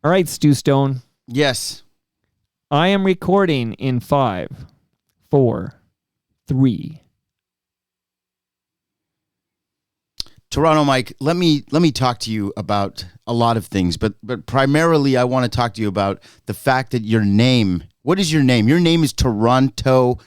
All right, Stu Stone. Yes. I am recording in 5, 4, 3. Toronto Mike, let me talk to you about a lot of things, but primarily I want to talk to you about the fact that your name. What is your name? Your name is Toronto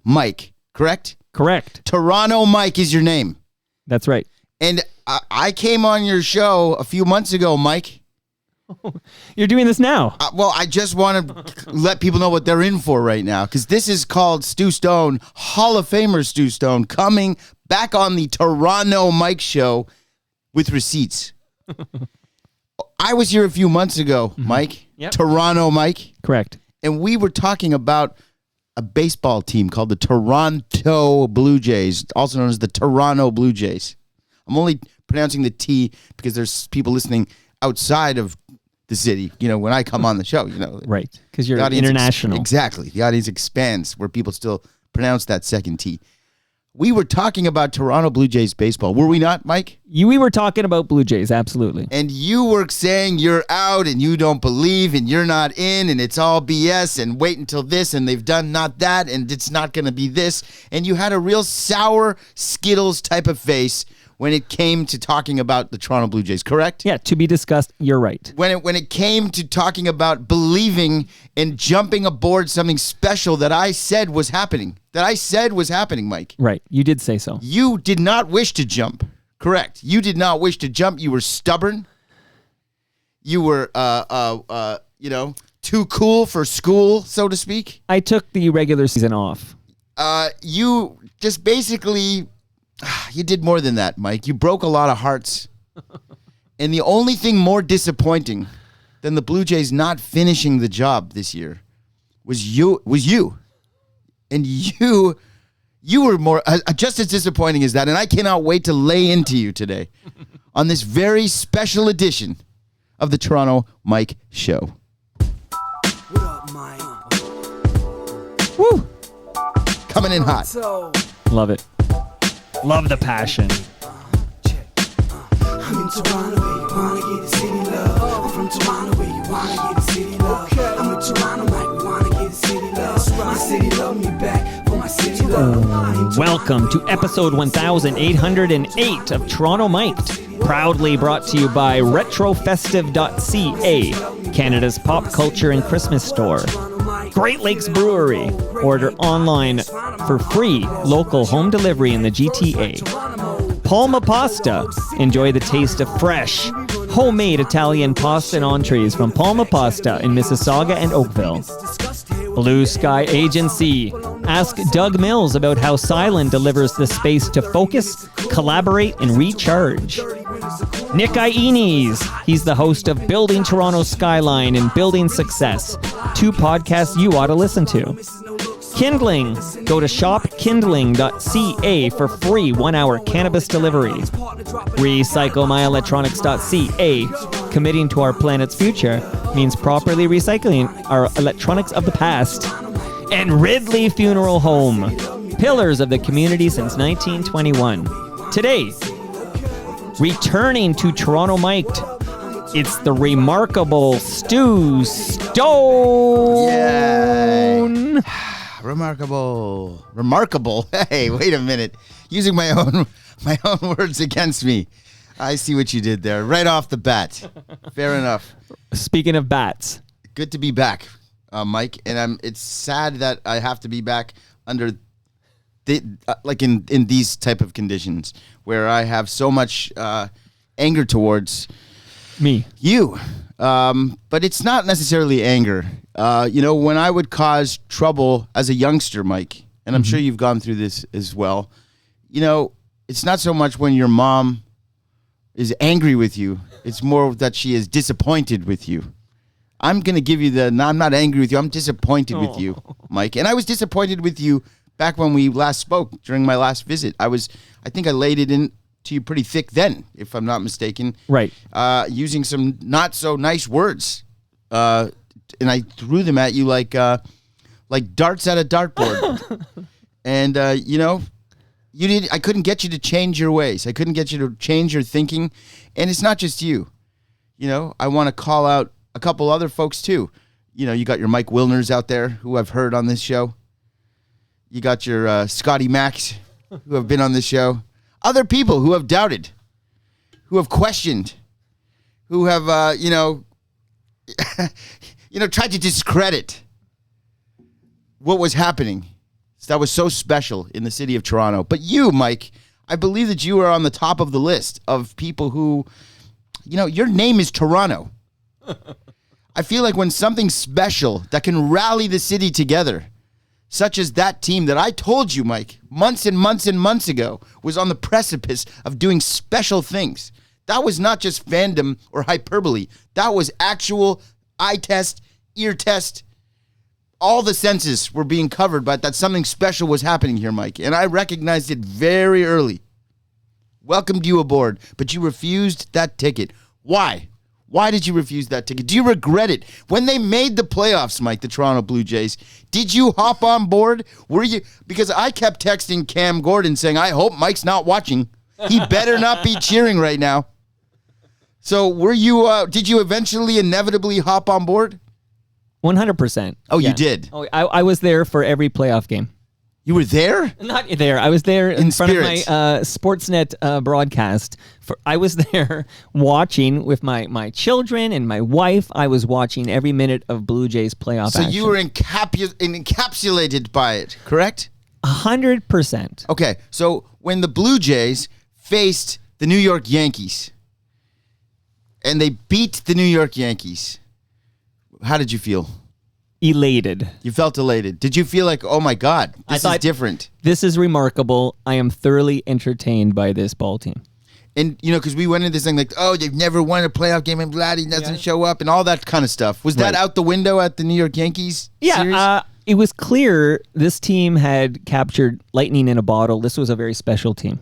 Mike, correct? Correct. Toronto Mike is your name. That's right. And I came on your show a few months ago, Mike. You're doing this now. Well, I just want to let people know what they're in for right now, because this is called Stu Stone, Hall of Famer Stu Stone, coming back on the Toronto Mike Show with receipts. I was here a few months ago, Mike. Yep. Toronto Mike. Correct. And we were talking about a baseball team called the Toronto Blue Jays, also known as the Toronto Blue Jays. I'm only pronouncing the T because there's people listening outside of the city, when I come on the show, Right, because you're international. Exactly. The audience expands where people still pronounce that second T. We were talking about Toronto Blue Jays baseball, were we not, Mike? We were talking about Blue Jays, absolutely. And you were saying you're out and you don't believe and you're not in and it's all BS and wait until this and they've done not that and it's not going to be this. And you had a real sour Skittles type of face when it came to talking about the Toronto Blue Jays, correct? Yeah, to be discussed, you're right. When it came to talking about believing and jumping aboard something special that I said was happening, Mike. Right, you did say so. You did not wish to jump, correct? You did not wish to jump. You were stubborn. You were, too cool for school, so to speak. I took the regular season off. You just basically... You did more than that, Mike. You broke a lot of hearts. And the only thing more disappointing than the Blue Jays not finishing the job this year was you. And you were more just as disappointing as that. And I cannot wait to lay into you today on this very special edition of the Toronto Mike Show. What up, Mike? Woo! Coming in hot. Love it. Love the passion. I'm in Toronto where you wanna get the city love. I'm from Toronto where you wanna get the city love. I'm in Toronto like we wanna get the city love. My city love me back for my city love. Welcome to episode 1808 of Toronto Mic'd, proudly brought to you by retrofestive.ca, Canada's pop culture and Christmas store. Great Lakes Brewery. Order online for free local home delivery in the GTA. Palma Pasta. Enjoy the taste of fresh, homemade Italian pasta and entrees from Palma Pasta in Mississauga and Oakville. Blue Sky Agency. Ask Doug Mills about how Silent delivers the space to focus, collaborate, and recharge. Nick Iones. He's the host of Building Toronto Skyline and Building Success, 2 podcasts you ought to listen to. Kindling. Go to shopkindling.ca for free 1-hour cannabis delivery. Recyclemyelectronics.ca. Committing to our planet's future means properly recycling our electronics of the past. And Ridley Funeral Home. Pillars of the community since 1921. Today, returning to Toronto Mic'd, it's the remarkable Stu Stone. Yay. Remarkable. Hey, wait a minute. Using my own words against me. I see what you did there right off the bat. Fair enough. Speaking of bats. Good to be back, Mike. And it's sad that I have to be back under in these type of conditions where I have so much anger towards me. You. But it's not necessarily anger. When I would cause trouble as a youngster, Mike, and I'm sure you've gone through this as well, it's not so much when your mom is angry with you. It's more that she is disappointed with you. I'm going to give you I'm not angry with you. I'm disappointed with you, Mike. And I was disappointed with you back when we last spoke during my last visit. I think I laid it in to you pretty thick then, if I'm not mistaken. Right. Using some not so nice words. And I threw them at you like darts at a dartboard. And, I couldn't get you to change your ways. I couldn't get you to change your thinking. And it's not just you. You know, I want to call out a couple other folks too. You know, you got your Mike Wilners out there who I've heard on this show. You got your Scotty Max who have been on this show. Other people who have doubted, who have questioned, who have, tried to discredit what was happening. That was so special in the city of Toronto. But you, Mike, I believe that you are on the top of the list of people who, your name is Toronto. I feel like when something special that can rally the city together, such as that team that I told you, Mike, months and months and months ago, was on the precipice of doing special things. That was not just fandom or hyperbole. That was actual eye test, ear test. All the senses were being covered, but that something special was happening here, Mike. And I recognized it very early. Welcomed you aboard, but you refused that ticket. Why? Why did you refuse that ticket? Do you regret it? When they made the playoffs, Mike, the Toronto Blue Jays, did you hop on board? Were you? Because I kept texting Cam Gordon saying, I hope Mike's not watching. He better not be cheering right now. So were you? Did you eventually inevitably hop on board? 100%. Oh, yeah. You did? Oh, I was there for every playoff game. You were there? Not there. I was there in front spirits. of my Sportsnet broadcast. I was there watching with my children and my wife. I was watching every minute of Blue Jays playoff action. So you were encapsulated by it, correct? 100%. Okay, so when the Blue Jays faced the New York Yankees and they beat the New York Yankees, how did you feel? Elated. You felt elated. Did you feel like, oh my God, this is different? This is remarkable. I am thoroughly entertained by this ball team. And, because we went into this thing like, oh, they've never won a playoff game and Vladdy doesn't show up and all that kind of stuff. Was that out the window at the New York Yankees series? It was clear this team had captured lightning in a bottle. This was a very special team.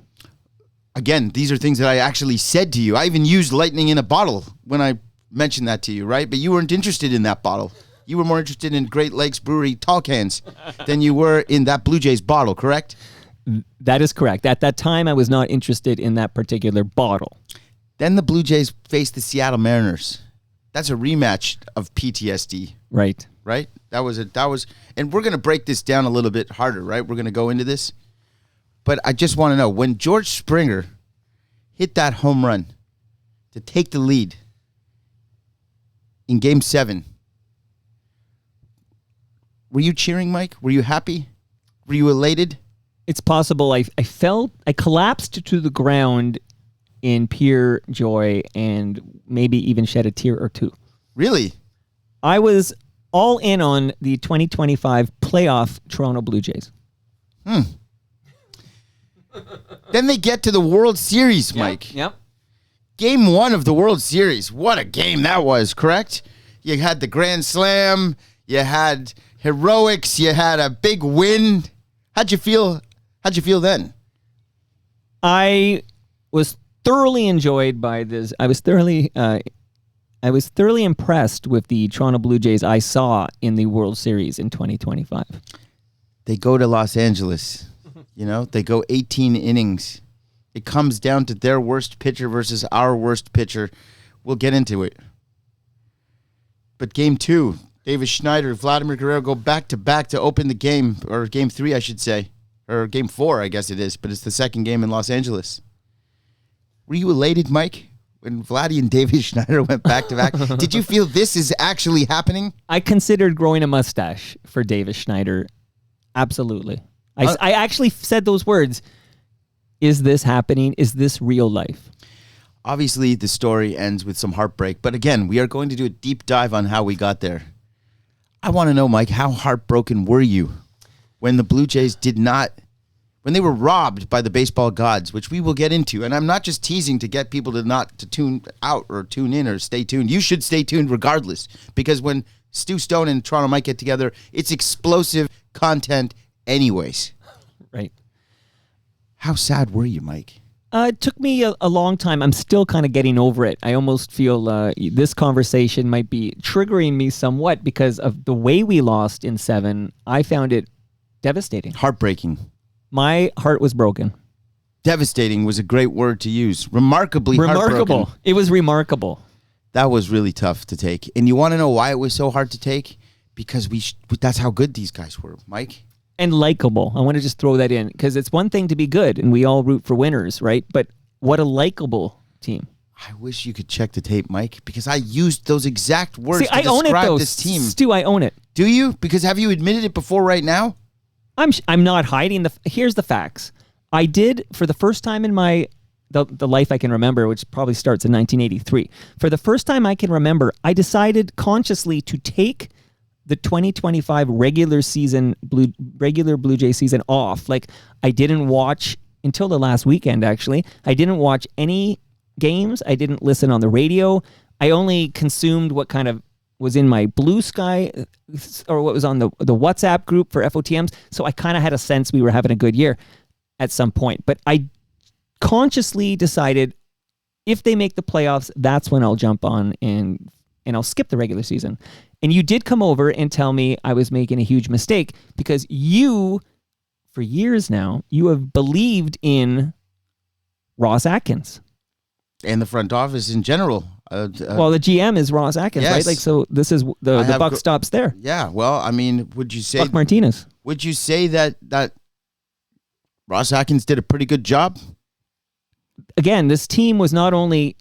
Again, these are things that I actually said to you. I even used lightning in a bottle when I mentioned that to you, right? But you weren't interested in that bottle. You were more interested in Great Lakes Brewery tall cans than you were in that Blue Jays bottle, correct? That is correct. At that time, I was not interested in that particular bottle. Then the Blue Jays faced the Seattle Mariners. That's a rematch of PTSD. Right. Right? That was, and we're going to break this down a little bit harder, right? We're going to go into this. But I just want to know, when George Springer hit that home run to take the lead in Game 7, were you cheering, Mike? Were you happy? Were you elated? It's possible. I collapsed to the ground in pure joy and maybe even shed a tear or two. Really? I was all in on the 2025 playoff Toronto Blue Jays. Then they get to the World Series, Mike. Yep. Game 1 of the World Series. What a game that was, correct? You had the Grand Slam. You had heroics. You had a big win. How'd you feel then? I was thoroughly enjoyed by this. I was thoroughly impressed with the Toronto Blue Jays I saw in the World Series in 2025. They go to Los Angeles. They go 18 innings. It comes down to their worst pitcher versus our worst pitcher. We'll get into it. But Game 2, Davis Schneider, Vladimir Guerrero go back-to-back to open the game, or Game 3, I should say. Or Game 4, I guess it is, but it's the second game in Los Angeles. Were you elated, Mike, when Vladdy and Davis Schneider went back-to-back? Did you feel this is actually happening? I considered growing a mustache for Davis Schneider. Absolutely. I actually said those words. Is this happening? Is this real life? Obviously, the story ends with some heartbreak. But again, we are going to do a deep dive on how we got there. I want to know, Mike, how heartbroken were you when the Blue Jays when they were robbed by the baseball gods, which we will get into. And I'm not just teasing to get people to tune out or tune in or stay tuned. You should stay tuned regardless, because when Stu Stone and Toronto might get together, it's explosive content anyways. Right. How sad were you, Mike? It took me a long time. I'm still kind of getting over it. I almost feel this conversation might be triggering me somewhat because of the way we lost in 7. I found it devastating. Heartbreaking. My heart was broken. Devastating was a great word to use. Remarkably Remarkable. heartbroken. It was remarkable. That was really tough to take. And you want to know why it was so hard to take? Because that's how good these guys were, Mike. And likable. I want to just throw that in because it's one thing to be good and we all root for winners, right? But what a likable team. I wish you could check the tape, Mike, because I used those exact words See, to I own it describe though. this team. Stu, I own it. Do you? Because have you admitted it before right now? I'm not hiding here's the facts. I did for the first time in the life I can remember, which probably starts in 1983. For the first time I can remember, I decided consciously to take the 2025 regular Blue Jay season off. Like I didn't watch until the last weekend actually. I didn't watch any games. I didn't listen on the radio. I only consumed what kind of was in my Blue Sky or what was on the WhatsApp group for FOTMs. So I kind of had a sense we were having a good year at some point. But I consciously decided if they make the playoffs, that's when I'll jump on and I'll skip the regular season. And you did come over and tell me I was making a huge mistake because you, for years now, you have believed in Ross Atkins. And the front office in general. Well, the GM is Ross Atkins, yes. right? Like, so this is the buck stops there. Yeah. Well, I mean, would you say Buck Martinez? Would you say that Ross Atkins did a pretty good job? Again, this team was not only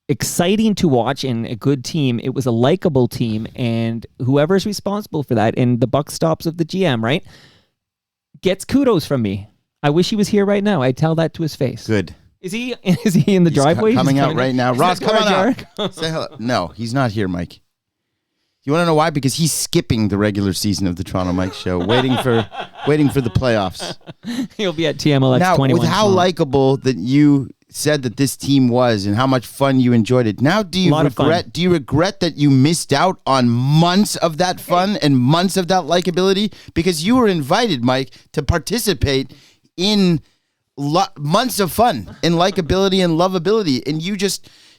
exciting to watch and a good team, it was a likable team, and whoever's responsible for that, and the buck stops of the GM, right, gets kudos from me. I wish he was here right now. I'd tell that to his face. Good. Is he in the driveway? Coming out right now. Ross, come on out. Say hello. No, he's not here, Mike. You want to know why? Because he's skipping the regular season of the Toronto Mike Show, waiting for the playoffs. He'll be at TMLX now, 21. with how likable that you said that this team was and how much fun you enjoyed it. Now, do you regret that you missed out on months of that fun and months of that likability? Because you were invited, Mike, to participate in months of fun and likability and lovability, and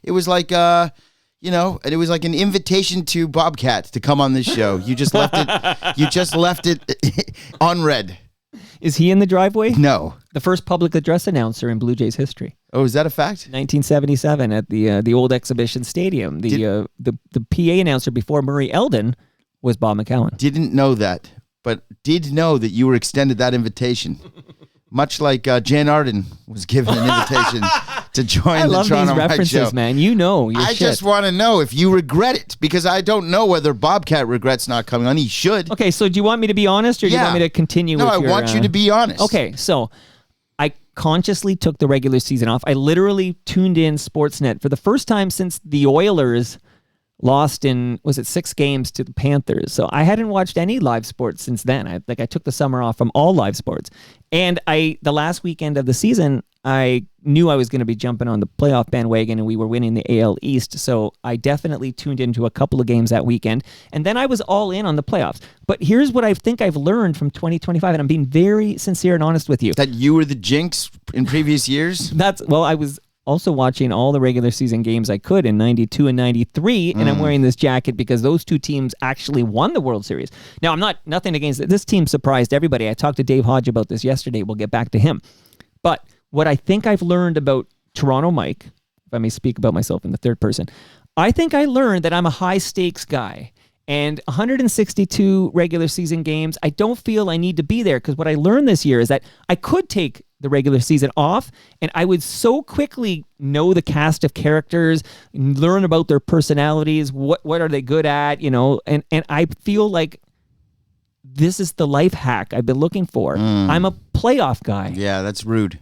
it was like and it was like an invitation to Bobcat to come on this show. You just left it unread. Is he in the driveway? No. The first public address announcer in Blue Jays history. Oh, is that a fact? 1977 at the old exhibition stadium. The PA announcer before Murray Eldon was Bob McCowan. Didn't know that, but did know that you were extended that invitation. Much like Jan Arden was given an invitation to join the Toronto Mike Show. I love these references, man. You know your shit. Just want to know if you regret it, because I don't know whether Bobcat regrets not coming on. He should. Okay, so do you want me to be honest, or do you want me to continue with I want you to be honest. Okay, so I consciously took the regular season off. I literally tuned in Sportsnet for the first time since the Oilers lost in, was it 6 games to the Panthers? So I hadn't watched any live sports since then. I took the summer off from all live sports. And the last weekend of the season, I knew I was going to be jumping on the playoff bandwagon and we were winning the AL East. So I definitely tuned into a couple of games that weekend. And then I was all in on the playoffs. But here's what I think I've learned from 2025, and I'm being very sincere and honest with you. That you were the jinx in previous years? I was also watching all the regular season games I could in 92 and 93, and I'm wearing this jacket because those two teams actually won the World Series. Now, nothing against it. This team surprised everybody. I talked to Dave Hodge about this yesterday. We'll get back to him. But what I think I've learned about Toronto Mike, if I may speak about myself in the third person, I think I learned that I'm a high-stakes guy. And 162 regular season games, I don't feel I need to be there, because what I learned this year is that I could take the regular season off and I would so quickly know the cast of characters, learn about their personalities, what are they good at, and I feel like this is the life hack I've been looking for. I'm a playoff guy. Yeah, that's rude.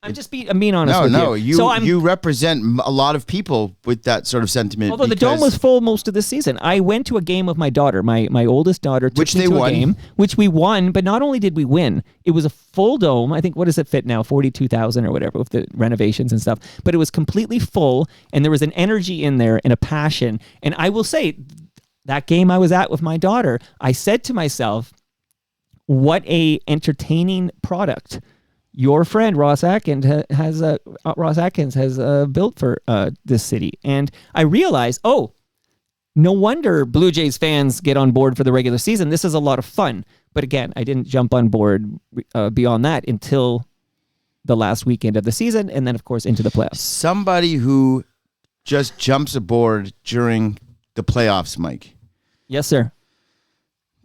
I'm being honest with you. You represent a lot of people with that sort of sentiment. Although the Dome was full most of the season. I went to a game with my daughter. My oldest daughter took me to a game, which we won. But not only did we win, it was a full Dome. I think, what does it fit now? 42,000 or whatever with the renovations and stuff. But it was completely full, and there was an energy in there and a passion. And I will say, that game I was at with my daughter, I said to myself, what a entertaining product your friend Ross Atkins has built for this city. And I realized, no wonder Blue Jays fans get on board for the regular season. This is a lot of fun. But again, I didn't jump on board beyond that until the last weekend of the season, and then of course into the playoffs. Somebody who just jumps aboard during the playoffs, Mike. Yes, sir.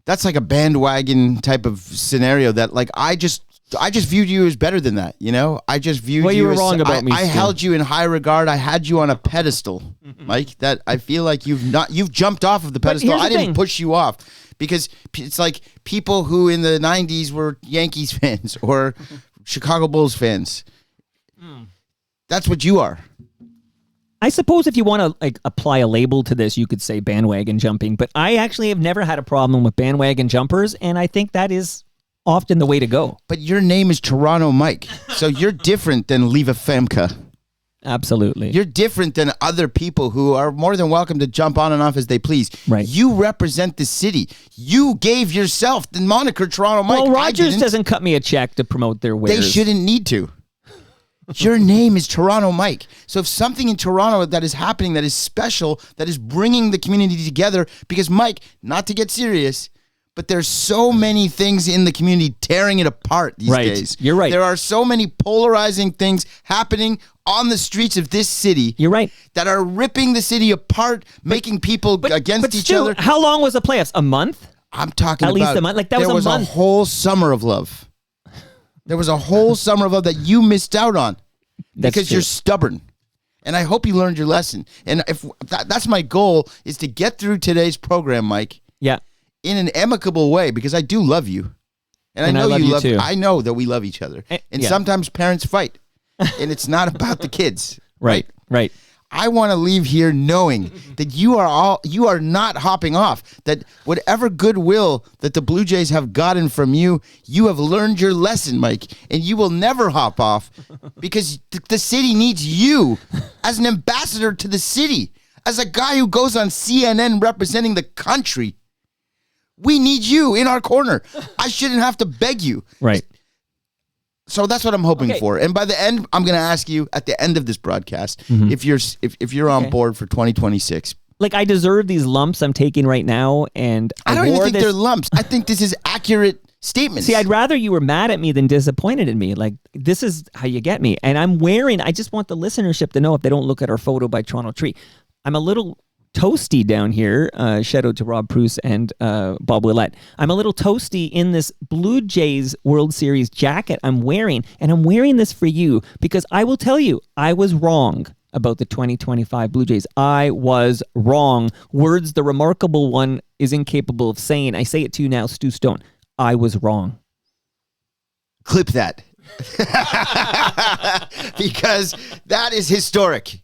That's like a bandwagon type of scenario that like I just viewed you as better than that, you know? I just viewed Well, you were as, wrong about me, I Stu. held you in high regard. I had you on a pedestal, Mike, that I feel like you've jumped off of the pedestal. here's the I didn't thing. push you off because it's like people who in the 90s were Yankees fans or Chicago Bulls fans. That's what you are. I suppose if you want to like apply a label to this, you could say bandwagon jumping, but I actually have never had a problem with bandwagon jumpers, and I think that is often the way to go. But your name is Toronto Mike, so you're different than Leva Femke. Absolutely. You're different than other people who are more than welcome to jump on and off as they please. Right. You represent the city. You gave yourself the moniker Toronto Mike. Well, I Rogers didn't. doesn't cut me a check to promote their wares. They shouldn't need to. Your name is Toronto Mike. So if something in Toronto that is happening that is special, that is bringing the community together, because Mike, not to get serious, but there's so many things in the community tearing it apart these Right. days. You're right. There are so many polarizing things happening on the streets of this city. You're right. That are ripping the city apart, making people against but each Stu, other. how long was the playoffs? A month? I'm talking At about least a month? Like, that was there a was month. a whole summer of love. There was a whole summer of love that you missed out on That's because true. you're stubborn. And I hope you learned your lesson. And if that's my goal, is to get through today's program, Mike, Yeah. in an amicable way, because I do love you. And I And I know love you you love too. I know that we love each other. And yeah. sometimes parents fight. And it's not about the kids. Right. Right. I want to leave here knowing that you are not hopping off. That whatever goodwill that the Blue Jays have gotten from you, you have learned your lesson, Mike, and you will never hop off because the city needs you as an ambassador to the city, as a guy who goes on CNN representing the country. We need you in our corner. I shouldn't have to beg you. Right. So that's what I'm hoping Okay. for. And by the end, I'm going to ask you at the end of this broadcast if you're on Okay. board for 2026. Like, I deserve these lumps I'm taking right now, and I don't even wore think this- they're lumps. I think this is accurate statements. See, I'd rather you were mad at me than disappointed in me. Like, this is how you get me. And I just want the listenership to know, if they don't look at our photo by Toronto Tree, I'm a little toasty down here. Shout out to Rob Bruce and Bob Willett. I'm a little toasty in this Blue Jays World Series jacket I'm wearing, and I'm wearing this for you because I will tell you, I was wrong about the 2025 Blue Jays. I was wrong. Words the remarkable one is incapable of saying. I say it to you now, Stu Stone. I was wrong. Clip that. Because that is historic.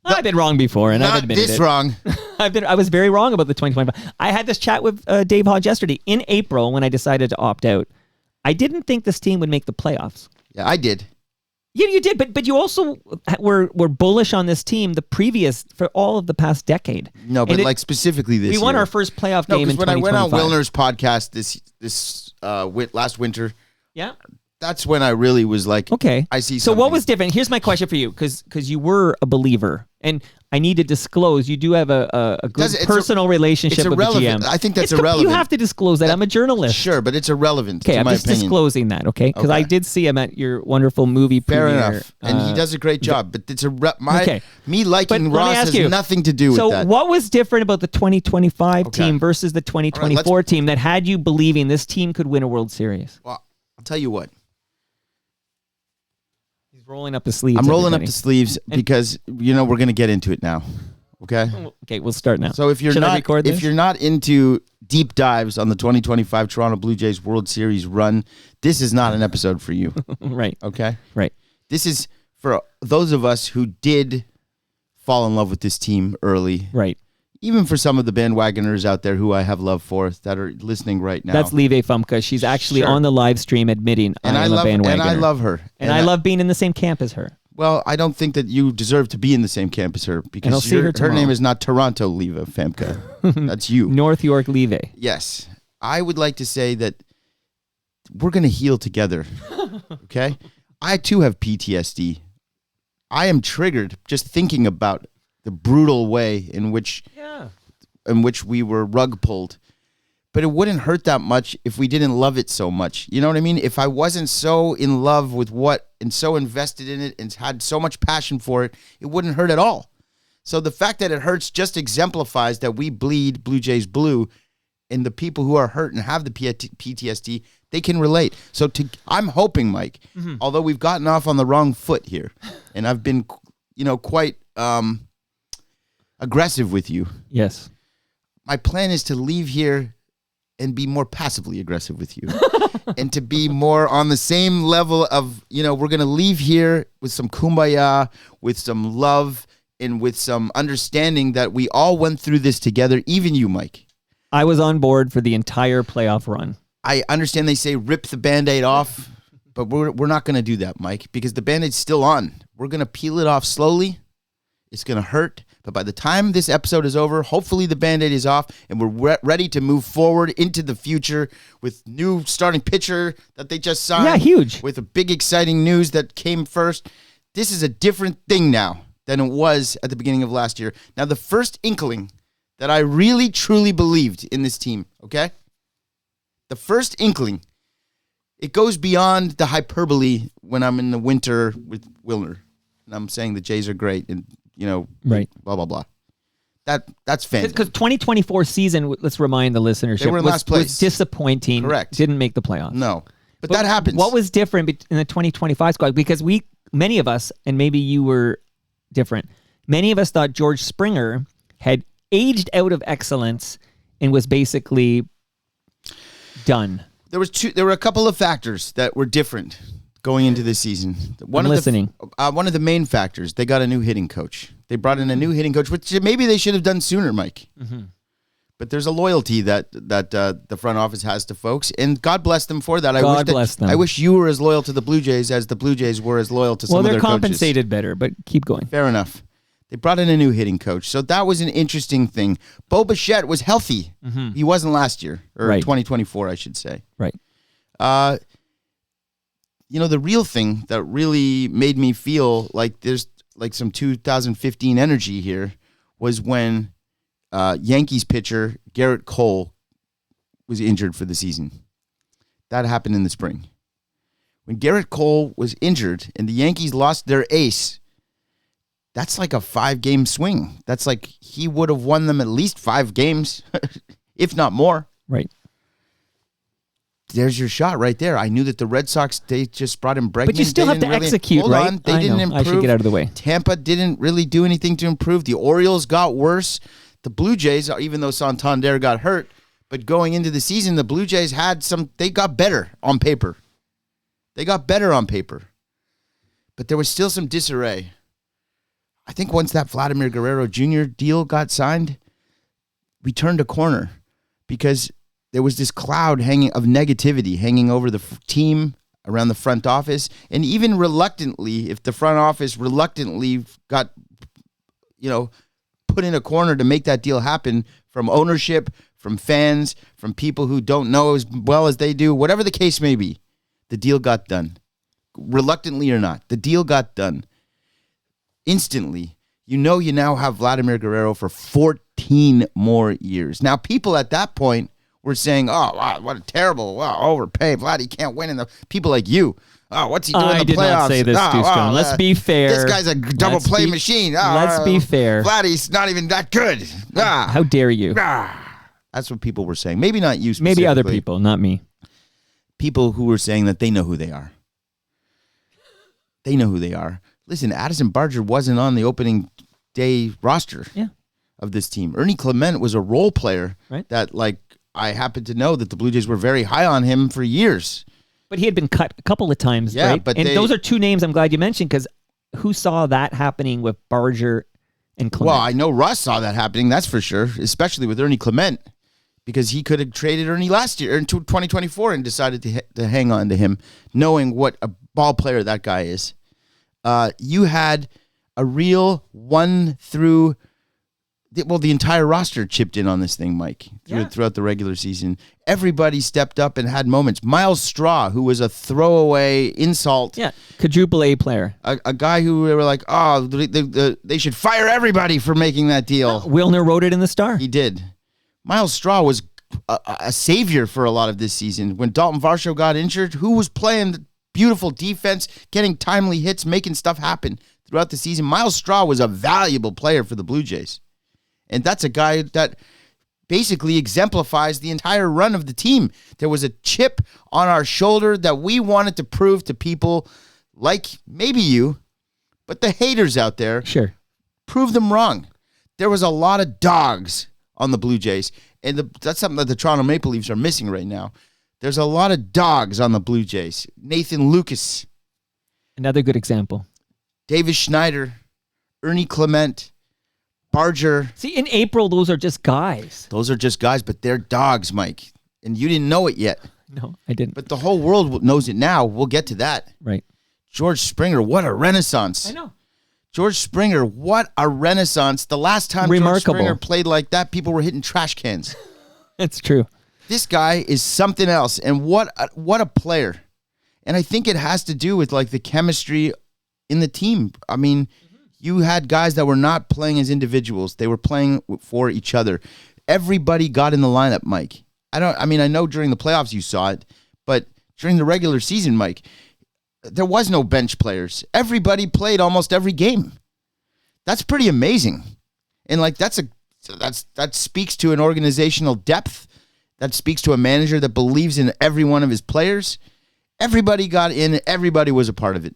I've been wrong before, and I've Not admitted this it. wrong. I was very wrong about the 2025. I had this chat with Dave Hodge yesterday in April when I decided to opt out. I didn't think this team would make the playoffs. Yeah, I did. Yeah, you did, but you also were bullish on this team for all of the past decade. No, but And like specifically this we won year. our first playoff No, game in because when I went on 2025. Wilner's podcast this last winter, Yeah. that's when I really was like, Okay. I see So what something. was different? Here's my question for you, because you were a believer, and I need to disclose you do have a good It's personal relationship it's with the irrelevant. GM. I think that's You irrelevant. have to disclose that. I'm a journalist. Sure, but it's irrelevant Okay, to I'm my just opinion. disclosing that, okay? Because I Okay. did see him at your wonderful movie Fair premiere. enough. And he does a great job, but it's Okay. me But liking let me Ross ask has you, nothing to do with so that. what was different about the 2025 Okay. team versus the 2024 team that had you believing this team could win a World Series? Well, I'll tell you what. He's rolling up his sleeves. I'm rolling up everybody. the sleeves because we're going to get into it now. Okay? Okay, we'll start now. So if you're Should I not record if this? you're not into deep dives on the 2025 Toronto Blue Jays World Series run, this is not an episode for you. right, Okay? right. This is for those of us who did fall in love with this team early. Right. Even for some of the bandwagoners out there who I have love for that are listening right now. That's Leve Fumka. She's actually Sure. on the live stream admitting and I am a bandwagoner. and I love her. And I love being in the same camp as her. Well, I don't think that you deserve to be in the same camp as her I'll because see her her tomorrow. name is not Toronto Leva Femke. That's you. North York Leve. Yes. I would like to say that we're going to heal together. Okay? I too have PTSD. I am triggered just thinking about the brutal way in which we were rug pulled. but it wouldn't hurt that much if we didn't love it so much. You know what I mean? If I wasn't so in love with what and so invested in it and had so much passion for it, it wouldn't hurt at all. So the fact that it hurts just exemplifies that we bleed Blue Jays blue, and the people who are hurt and have the PTSD, they can relate. So I'm hoping, Mike, although we've gotten off on the wrong foot here, and I've been, quite aggressive with you. Yes. My plan is to leave here and be more passively aggressive with you and to be more on the same level of, we're going to leave here with some kumbaya, with some love, and with some understanding that we all went through this together, even you, Mike. I was on board for the entire playoff run. I understand they say rip the Band-Aid off, but we're not going to do that, Mike, because the Band-Aid's still on. We're going to peel it off slowly. It's going to hurt. But by the time this episode is over, hopefully the Band-Aid is off and we're ready to move forward into the future with new starting pitcher that they just signed. Yeah, huge. With a big exciting news that came first. This is a different thing now than it was at the beginning of last year. Now, the first inkling that I really, truly believed in this team, okay? The first inkling, it goes beyond the hyperbole when I'm in the winter with Wilner. And I'm saying the Jays are great and, right. Blah, blah, blah. That's fantastic. Because 2024 season, let's remind the listenership, They were in last place. was disappointing. Correct. Didn't make the playoffs. No. But that happens. What was different in the 2025 squad? Because many of us, and maybe you were different, many of us thought George Springer had aged out of excellence and was basically done. There were a couple of factors that were different going into this season. One of the main factors, they got a new hitting coach. They brought in a new hitting coach, which maybe they should have done sooner, Mike. Mm-hmm. But there's a loyalty that the front office has to folks, and God bless them for that. God bless them. I wish you were as loyal to the Blue Jays as the Blue Jays were as loyal to some of their coaches. Well, they're compensated better, but keep going. Fair enough. They brought in a new hitting coach, so that was an interesting thing. Bo Bichette was healthy. Mm-hmm. He wasn't last year, or 2024, I should say. Right. The real thing that really made me feel like there's like some 2015 energy here was when Yankees pitcher Garrett Cole was injured for the season. That happened in the spring. When Garrett Cole was injured and the Yankees lost their ace, that's like a 5-game swing. That's like he would have won them at least 5 games, if not more. Right. There's your shot right there. I knew that the Red Sox, they just brought in Bregman. But you still have to execute, hold right? On. They didn't improve. I should get out of the way. Tampa didn't really do anything to improve. The Orioles got worse. The Blue Jays, even though Santander got hurt, but going into the season, the Blue Jays they got better on paper. But there was still some disarray. I think once that Vladimir Guerrero Jr. deal got signed, we turned a corner because there was this cloud of negativity hanging over the team, around the front office, and even reluctantly, if the front office reluctantly got, put in a corner to make that deal happen from ownership, from fans, from people who don't know as well as they do, whatever the case may be, the deal got done. Reluctantly or not, the deal got done. Instantly, you now have Vladimir Guerrero for 14 more years. Now, people at that point were saying, oh, wow, what a terrible, overpay. Vladdy can't win in the... People like you, what's he doing in the playoffs? I did not say this, Stone. Let's be fair. This guy's a double play machine. Let's be fair. Vladdy's not even that good. How dare you? That's what people were saying. Maybe not you specifically. Maybe other people, not me. People who were saying that they know who they are. They know who they are. Listen, Addison Barger wasn't on the opening day roster of this team. Ernie Clement was a role player that, I happen to know that the Blue Jays were very high on him for years. But he had been cut a couple of times, right? But those are 2 names I'm glad you mentioned, because who saw that happening with Barger and Clement? Well, I know Russ saw that happening, that's for sure, especially with Ernie Clement, because he could have traded Ernie last year in 2024 and decided to hang on to him, knowing what a ball player that guy is. You had a real the entire roster chipped in on this thing, Mike, throughout the regular season. Everybody stepped up and had moments. Miles Straw, who was a throwaway insult. Yeah, quadruple A player. A guy who were like, they should fire everybody for making that deal. Wilner wrote it in the Star. He did. Miles Straw was a savior for a lot of this season. When Dalton Varsho got injured, who was playing beautiful defense, getting timely hits, making stuff happen throughout the season? Miles Straw was a valuable player for the Blue Jays. And that's a guy that basically exemplifies the entire run of the team. There was a chip on our shoulder that we wanted to prove to people like maybe you, but the haters out there, Sure. prove them wrong. There was a lot of dogs on the Blue Jays, and that's something that the Toronto Maple Leafs are missing right now. There's a lot of dogs on the Blue Jays. Nathan Lucas, Another good example. Davis Schneider, Ernie Clement, Barger. See, in April, those are just guys. Those are just guys, but they're dogs, Mike. And you didn't know it yet. No, I didn't. But the whole world knows it now. We'll get to that. Right. George Springer, what a renaissance. I know. George Springer, what a renaissance. The last time Remarkable. George Springer played like that, people were hitting trash cans. It's true. This guy is something else. And what a player. And I think it has to do with like the chemistry in the team. I mean, you had guys that were not playing as individuals. They were playing for each other. Everybody got in the lineup, Mike. I know during the playoffs you saw it, but during the regular season, Mike, there was no bench players. Everybody played almost every game. That's pretty amazing. And like that speaks to an organizational depth. That speaks to a manager that believes in every one of his players. Everybody got in. Everybody was a part of it.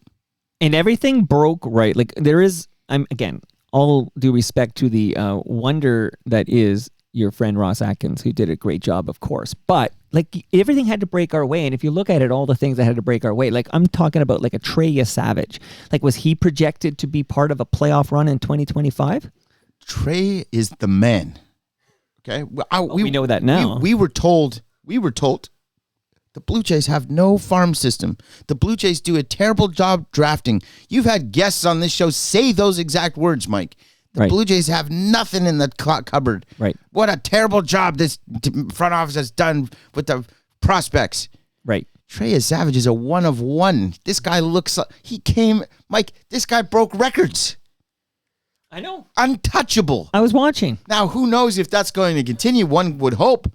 And everything broke right. Like there is, again, all due respect to the wonder that is your friend Ross Atkins, who did a great job, of course. But like everything had to break our way. And if you look at it, all the things that had to break our way, like I'm talking about like a Trey Savage. Like was he projected to be part of a playoff run in 2025? Trey is the man. Okay. We know that now. We were told the Blue Jays have no farm system. The Blue Jays do a terrible job drafting. You've had guests on this show say those exact words, Mike. The Right. Blue Jays have nothing in the cupboard. Right. What a terrible job this front office has done with the prospects. Right. Trey Savage is a one of one. This guy looks like Mike, this guy broke records. I know. Untouchable. I was watching. Now, who knows if that's going to continue? One would hope.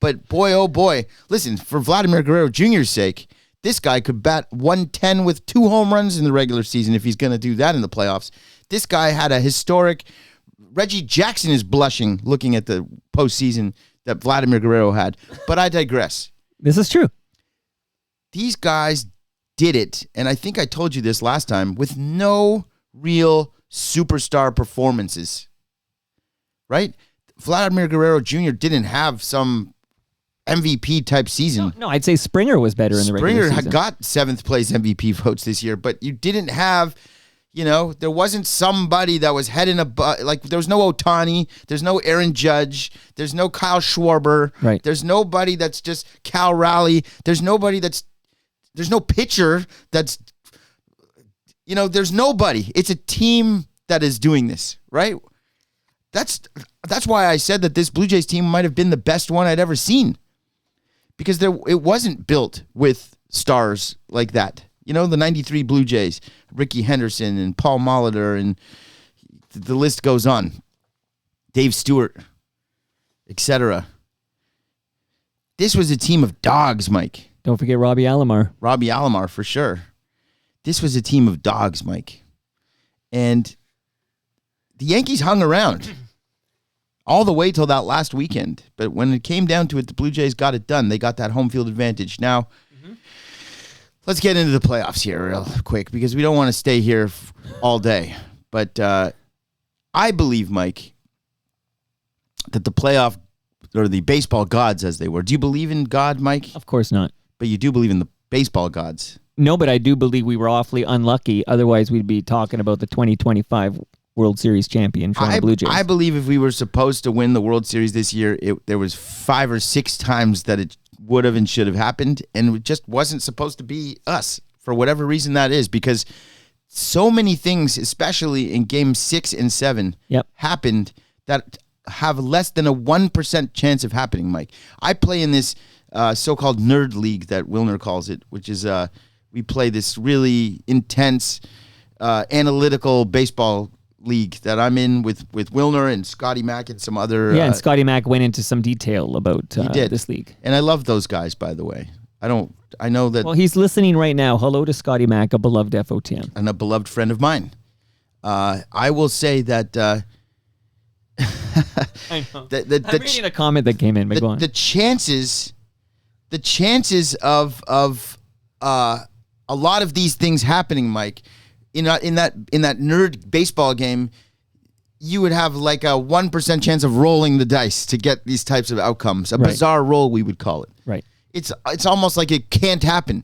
But boy, oh boy. Listen, for Vladimir Guerrero Jr.'s sake, this guy could bat 110 with 2 home runs in the regular season if he's going to do that in the playoffs. This guy had a historic... Reggie Jackson is blushing looking at the postseason that Vladimir Guerrero had. But I digress. This is true. These guys did it, and I think I told you this last time, with no real superstar performances. Right? Vladimir Guerrero Jr. didn't have some MVP type season. No, I'd say Springer was better in the regular Springer season. got 7th place MVP votes this year, but you didn't have, there wasn't somebody that was heading like there was no Ohtani, there's no Aaron Judge, there's no Kyle Schwarber, Right. There's nobody that's just Cal Raleigh, there's no pitcher that's, there's nobody. It's a team that is doing this, right? That's why I said that this Blue Jays team might have been the best one I'd ever seen. Because it wasn't built with stars like that. The 93 Blue Jays, Ricky Henderson and Paul Molitor, and the list goes on. Dave Stewart, etc. This was a team of dogs, Mike. Don't forget Robbie Alomar. Robbie Alomar, for sure. This was a team of dogs, Mike. And the Yankees hung around all the way till that last weekend. But when it came down to it, the Blue Jays got it done. They got that home field advantage. Now, let's get into the playoffs here real quick because we don't want to stay here all day. But I believe, Mike, that the playoff, or the baseball gods as they were. Do you believe in God, Mike? Of course not. But you do believe in the baseball gods. No, but I do believe we were awfully unlucky. Otherwise, we'd be talking about the 2025 World Series champion, Toronto Blue Jays. I believe if we were supposed to win the World Series this year, there was 5 or 6 times that it would have and should have happened, and it just wasn't supposed to be us for whatever reason that is, because so many things, especially in Game 6 and 7, happened that have less than a 1% chance of happening, Mike. I play in this so-called nerd league that Wilner calls it, which is we play this really intense analytical baseball league that I'm in with Wilner and Scotty Mack and some other. Yeah, and Scotty Mack went into some detail about this league. And I love those guys, by the way. I know that. Well, he's listening right now. Hello to Scotty Mack, a beloved FOTM. And a beloved friend of mine. I will say that. I know. I'm reading a comment that came in. But go on. The chances of a lot of these things happening, Mike, in that nerd baseball game, you would have like a 1% chance of rolling the dice to get these types of outcomes. A bizarre roll, we would call it. Right. It's almost like it can't happen.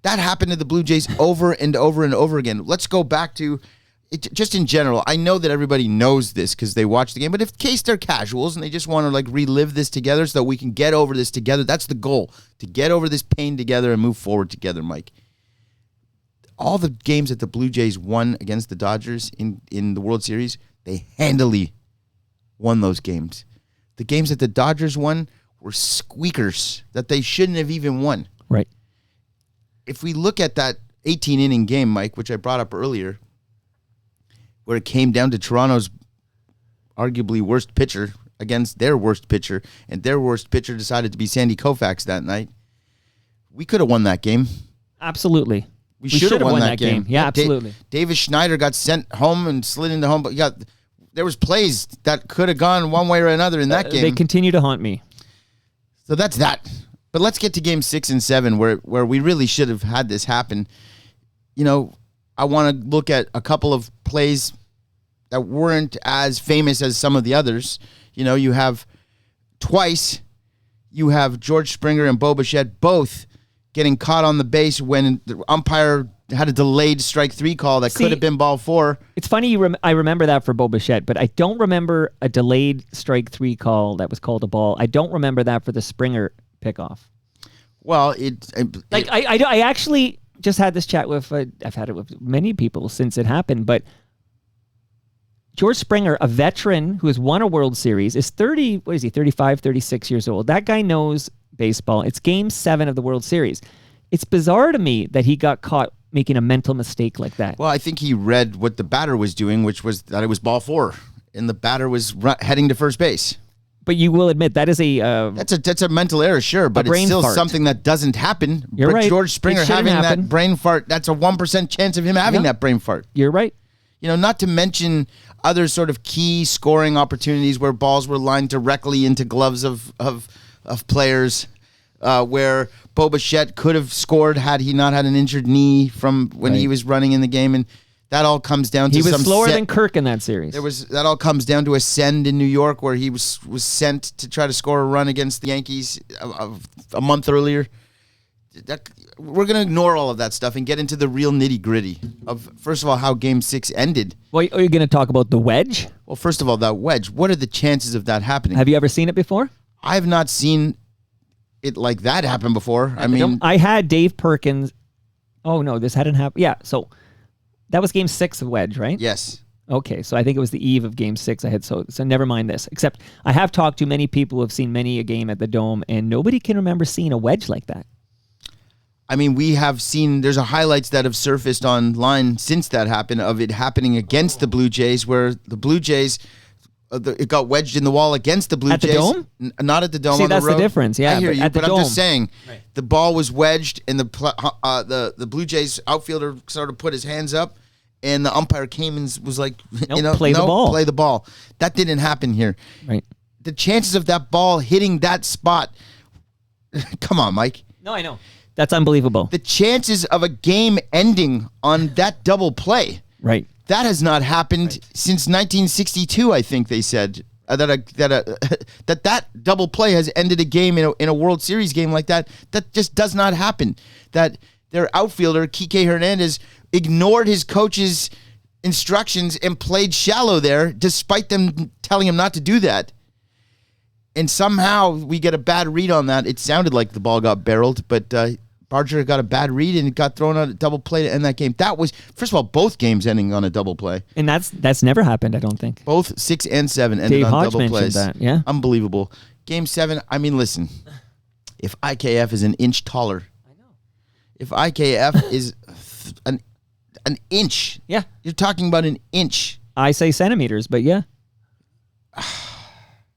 That happened to the Blue Jays over and over and over again. Let's go back to it, just in general. I know that everybody knows this because they watch the game, but in case they're casuals and they just want to like relive this together so that we can get over this together, that's the goal, to get over this pain together and move forward together, Mike. All the games that the Blue Jays won against the Dodgers in the World Series, they handily won those games. The games that the Dodgers won were squeakers that they shouldn't have even won. Right. If we look at that 18-inning game, Mike, which I brought up earlier, where it came down to Toronto's arguably worst pitcher against their worst pitcher, and their worst pitcher decided to be Sandy Koufax that night, we could have won that game. Absolutely. We should have won that game. Yeah, absolutely. Davis Schneider got sent home and slid into home, but there was plays that could have gone one way or another in that game. They continue to haunt me. So that's that. But let's get to game 6 and 7 where we really should have had this happen. You know, I want to look at a couple of plays that weren't as famous as some of the others. You know, you have George Springer and Bo Bichette both getting caught on the base when the umpire had a delayed strike 3 call that could have been ball 4. It's funny I remember that for Bo Bichette, but I don't remember a delayed strike 3 call that was called a ball. I don't remember that for the Springer pickoff. Well, I actually just had this chat with, I've had it with many people since it happened, but George Springer, a veteran who has won a World Series, is 35, 36 years old. That guy knows baseball. It's game 7 of the World Series. It's bizarre to me that he got caught making a mental mistake like that. Well, I think he read what the batter was doing, which was that it was ball 4, and the batter was heading to first base. But you will admit that is that's a mental error, sure, but it's still something that doesn't happen. You're right. George Springer having that brain fart, that's a 1% chance of him having that brain fart. You're right. You know, not to mention other sort of key scoring opportunities where balls were lined directly into gloves of players, where Bo Bichette could have scored had he not had an injured knee from when he was running in the game, and that all comes down to he was slower than Kirk in that series. That all comes down to a send in New York where he was sent to try to score a run against the Yankees a month earlier. We're going to ignore all of that stuff and get into the real nitty-gritty of, first of all, how Game 6 ended. Well, are you going to talk about the wedge? Well, first of all, that wedge. What are the chances of that happening? Have you ever seen it before? I have not seen it like that happen before. I had Dave Perkins. Oh, no, this hadn't happened. Yeah, so that was Game 6 of wedge, right? Yes. Okay, so I think it was the eve of Game 6 I had, so never mind this. Except I have talked to many people who have seen many a game at the Dome, and nobody can remember seeing a wedge like that. I mean, we have seen, there's highlights that have surfaced online since that happened of it happening against the Blue Jays, where the Blue Jays, it got wedged in the wall against the Blue Jays. At the Dome? Not at the Dome. See, on the that's road. The difference. Yeah, I hear you, but I'm just saying, right. The ball was wedged, and the Blue Jays outfielder sort of put his hands up, and the umpire came and was like, play the ball. That didn't happen here. Right. The chances of that ball hitting that spot, come on, Mike. No, I know. That's unbelievable. The chances of a game ending on that double play. Right. That has not happened since 1962, I think they said. That double play has ended a game in a World Series game like that. That just does not happen. That their outfielder, Kike Hernandez, ignored his coach's instructions and played shallow there, despite them telling him not to do that. And somehow we get a bad read on that. It sounded like the ball got barreled, but Barger got a bad read and it got thrown on a double play to end that game. That was, first of all, both games ending on a double play. And that's never happened, I don't think. Both 6 and 7 ended Dave on Hodge double plays. That, yeah. Unbelievable. Game 7, I mean, listen. If IKF is an inch taller. I know. If IKF is an inch. Yeah. You're talking about an inch. I say centimeters, but yeah.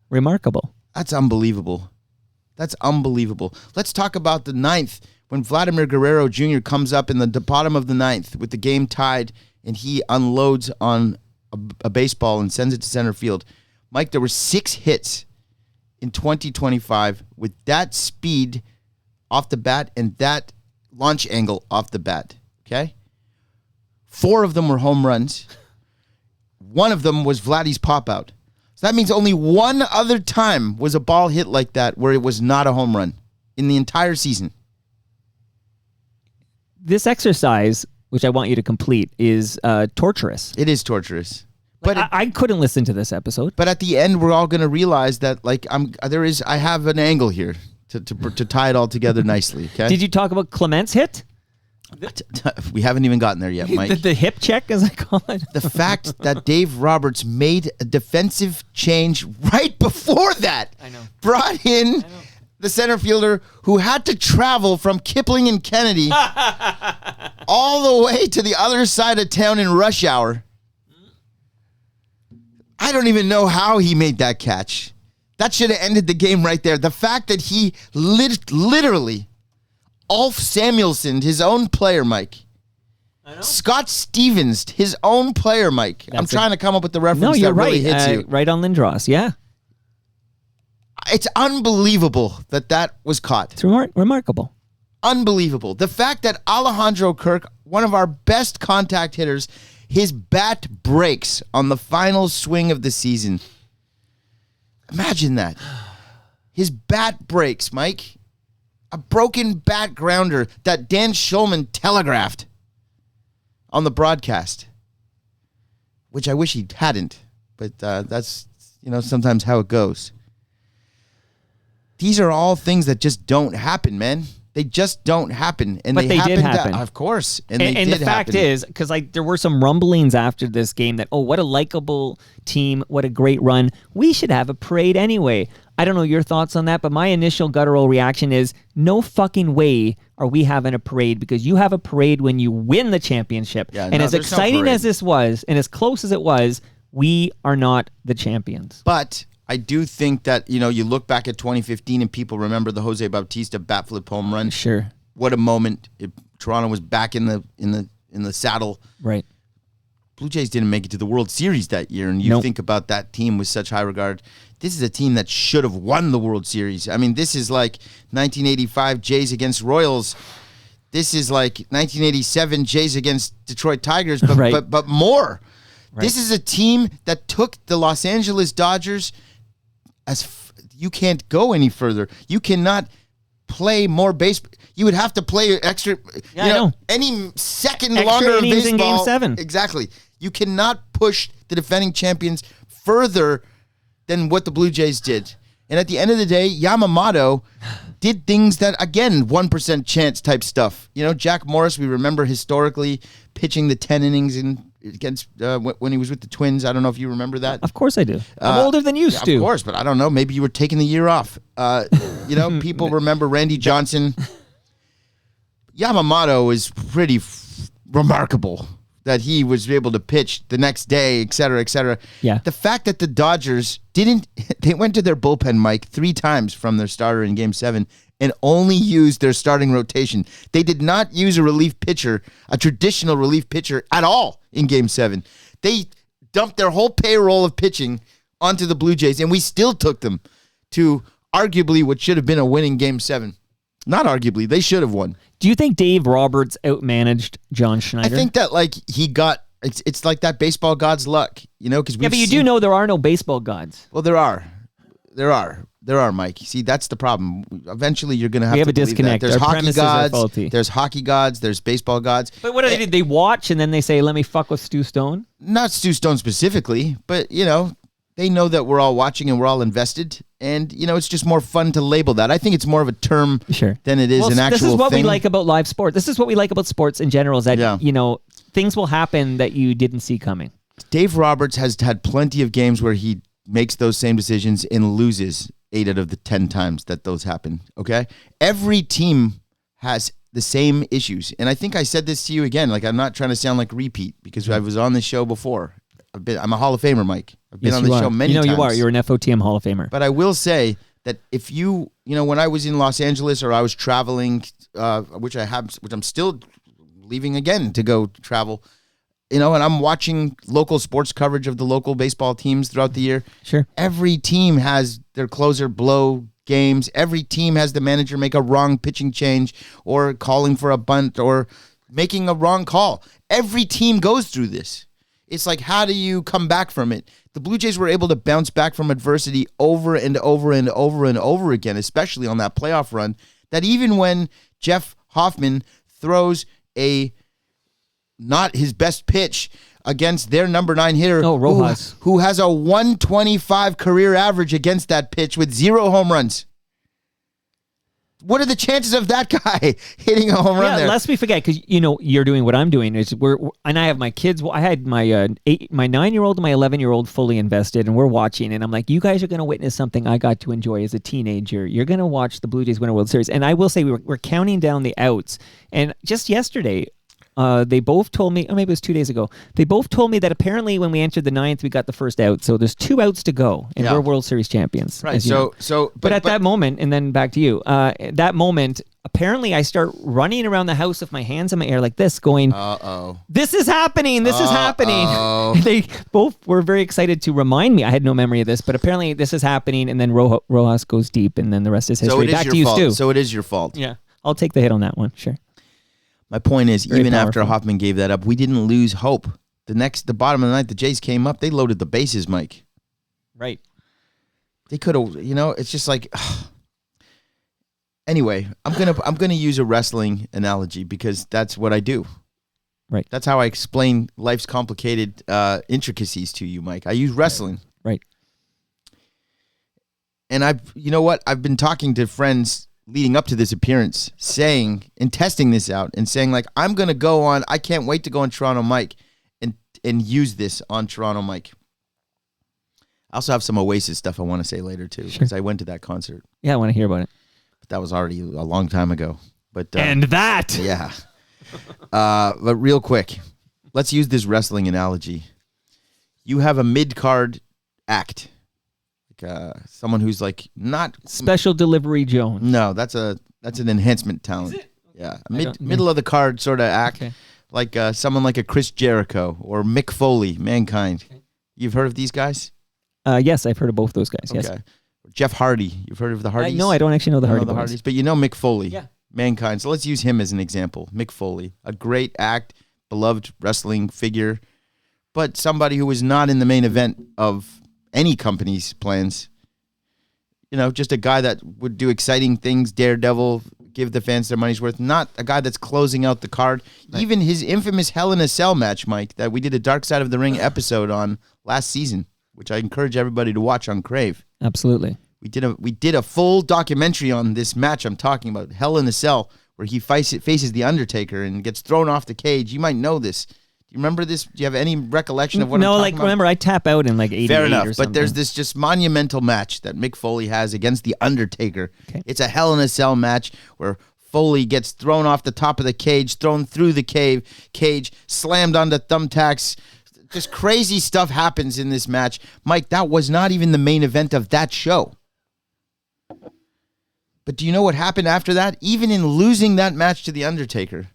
Remarkable. That's unbelievable. That's unbelievable. Let's talk about the ninth when Vladimir Guerrero Jr. comes up in the bottom of the ninth with the game tied and he unloads on a baseball and sends it to center field. Mike, there were 6 hits in 2025 with that speed off the bat and that launch angle off the bat, okay? 4 of them were home runs. 1 of them was Vladdy's pop-out. So that means only 1 other time was a ball hit like that where it was not a home run in the entire season. This exercise, which I want you to complete, is torturous. It is torturous. But But I couldn't listen to this episode. But at the end, we're all going to realize that I have an angle here to tie it all together nicely. Okay. Did you talk about Clement's hit? We haven't even gotten there yet, Mike. The hip check, as I call it. The fact that Dave Roberts made a defensive change right before that. I know. Brought in the center fielder who had to travel from Kipling and Kennedy all the way to the other side of town in rush hour. I don't even know how he made that catch. That should have ended the game right there. The fact that he literally Ulf Samuelson, his own player, Mike. I know. Scott Stevens, his own player, Mike. I'm trying to come up with the reference No, you're that really right. hits you. Right on Lindros, yeah. It's unbelievable that was caught. It's remarkable. Unbelievable. The fact that Alejandro Kirk, one of our best contact hitters, his bat breaks on the final swing of the season. Imagine that. His bat breaks, Mike. A broken bat grounder that Dan Schulman telegraphed on the broadcast, which I wish he hadn't, but that's sometimes how it goes. These are all things that just don't happen, man. They just don't happen, and But they did happen. Of course, And the fact is, because there were some rumblings after this game that, what a likable team, what a great run. We should have a parade anyway. I don't know your thoughts on that, but my initial guttural reaction is no fucking way are we having a parade, because you have a parade when you win the championship. Yeah, and no, as there's no exciting parade. as this was, and as close as it was, we are not the champions. But I do think that, you look back at 2015 and people remember the Jose Bautista bat flip home run. Sure. What a moment. Toronto was back in the saddle. Right. Blue Jays didn't make it to the World Series that year, and you Nope. think about that team with such high regard. This is a team that should have won the World Series. I mean, this is like 1985 Jays against Royals. This is like 1987 Jays against Detroit Tigers, but Right. but more. Right. This is a team that took the Los Angeles Dodgers you can't go any further. You cannot play more baseball. You would have to play extra. Yeah, I know. Any second Extra longer of innings in baseball. Game 7. Exactly. You cannot push the defending champions further than what the Blue Jays did. And at the end of the day, Yamamoto did things that, again, 1% chance type stuff. Jack Morris, we remember historically pitching the 10 innings against when he was with the Twins. I don't know if you remember that. Of course I do. I'm older than you, Stu. Of course, but I don't know. Maybe you were taking the year off. People remember Randy Johnson. Yamamoto is pretty remarkable that he was able to pitch the next day, et cetera, et cetera. Yeah. The fact that the Dodgers they went to their bullpen, Mike, 3 times from their starter in Game 7 and only used their starting rotation. They did not use a relief pitcher, a traditional relief pitcher at all in Game 7. They dumped their whole payroll of pitching onto the Blue Jays, and we still took them to arguably what should have been a winning Game 7. Not arguably, they should have won. Do you think Dave Roberts outmanaged John Schneider? I think that he got it's like that baseball god's luck, because Yeah, but you do know there are no baseball gods. Well, there are, Mike. See, that's the problem. Eventually, you're going to have We have to a believe disconnect. that. There's Our hockey premises are gods. faulty. There's hockey gods. There's baseball gods. But what do they do? They watch and then they say, "Let me fuck with Stu Stone." Not Stu Stone specifically, but they know that we're all watching and we're all invested, and it's just more fun to label that. I think it's more of a term Sure. than it is an actual This is what thing. we like about live sport. This is what we like about sports in general. Is that things will happen that you didn't see coming. Dave Roberts has had plenty of games where he makes those same decisions and loses 8 out of the 10 times that those happen, okay? Every team has the same issues. And I think I said this to you again. Like, I'm not trying to sound like repeat because I was on this show before. I'm a Hall of Famer, Mike. I've been Yes, on you the are. show many you know times. you are. You're an FOTM Hall of Famer. But I will say that if when I was in Los Angeles or I was traveling, which I'm still leaving again to go travel, and I'm watching local sports coverage of the local baseball teams throughout the year. Sure. Every team has their closer blow games. Every team has the manager make a wrong pitching change or calling for a bunt or making a wrong call. Every team goes through this. It's like, how do you come back from it? The Blue Jays were able to bounce back from adversity over and over and over and over again, especially on that playoff run, that even when Jeff Hoffman throws not his best pitch against their number 9 hitter, Rojas, who has a 125 career average against that pitch with 0 home runs. What are the chances of that guy hitting a home run there? Lest we forget, because you're doing what I'm doing. And I have my kids. I had my 9-year-old and my 11-year-old fully invested, and we're watching. And I'm like, you guys are going to witness something I got to enjoy as a teenager. You're going to watch the Blue Jays win a World Series. And I will say we're counting down the outs. And just yesterday, they both told me, or maybe it was 2 days ago, they both told me that apparently when we entered the 9th, we got the first out. So there's 2 outs to go, and we're World Series champions. Right. But at that moment, and then back to you, that moment, apparently I start running around the house with my hands in my air like this, going, this is happening. This is happening. They both were very excited to remind me. I had no memory of this, but apparently this is happening. And then Rojas goes deep, and then the rest is history. Back to you, Stu. So it is your fault. Yeah. I'll take the hit on that one. Sure. My point is, Very even powerful. after Hoffman gave that up, we didn't lose hope. The bottom of the ninth, the Jays came up. They loaded the bases, Mike. Right. They could have, it's just like. Anyway, I'm gonna use a wrestling analogy because that's what I do. Right. That's how I explain life's complicated intricacies to you, Mike. I use wrestling. Right. And I've been talking to friends leading up to this appearance, saying and testing this out and saying, like, I'm going to go on, I can't wait to go on Toronto Mike and use this on Toronto Mike. I also have some Oasis stuff I want to say later, too, because I went to that concert. Yeah, I want to hear about it. But that was already a long time ago. But And that! Yeah. But real quick, let's use this wrestling analogy. You have a mid-card act. Someone who's like not Special Delivery Jones. No, that's an enhancement talent. Yeah, middle of the card sort of act, like someone like a Chris Jericho or Mick Foley, Mankind. You've heard of these guys? Yes, I've heard of both those guys. Yes. Okay. Jeff Hardy. You've heard of the Hardys? No, I don't actually know the Hardys. But you know Mick Foley. Yeah. Mankind. So let's use him as an example. Mick Foley, a great act, beloved wrestling figure, but somebody who was not in the main event of any company's plans. Just a guy that would do exciting things, daredevil, give the fans their money's worth, not a guy that's closing out the card. Right. Even his infamous Hell in a Cell match, Mike, that we did a Dark Side of the Ring episode on last season, which I encourage everybody to watch on Crave. Absolutely. We did a full documentary on this match I'm talking about, Hell in a Cell, where he faces The Undertaker and gets thrown off the cage. You might know this. Do you remember this? Do you have any recollection of what I'm talking about? Remember, I tap out in 88 Fair enough, or something. but there's this just monumental match that Mick Foley has against The Undertaker. Okay. It's a Hell in a Cell match where Foley gets thrown off the top of the cage, thrown through the cage, slammed onto thumbtacks. Just crazy stuff happens in this match. Mike, that was not even the main event of that show. But do you know what happened after that? Even in losing that match to The Undertaker,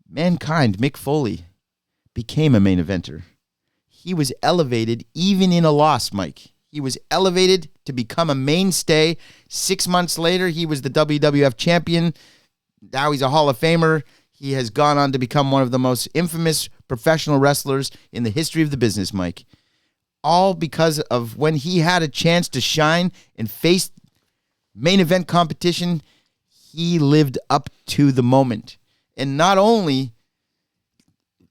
Mankind, Mick Foley, became a main eventer. He was elevated even in a loss, Mike. He was elevated to become a mainstay. 6 months later, he was the WWF champion. Now he's a Hall of Famer. He has gone on to become one of the most infamous professional wrestlers in the history of the business, Mike. All because of when he had a chance to shine and face main event competition, he lived up to the moment. And not only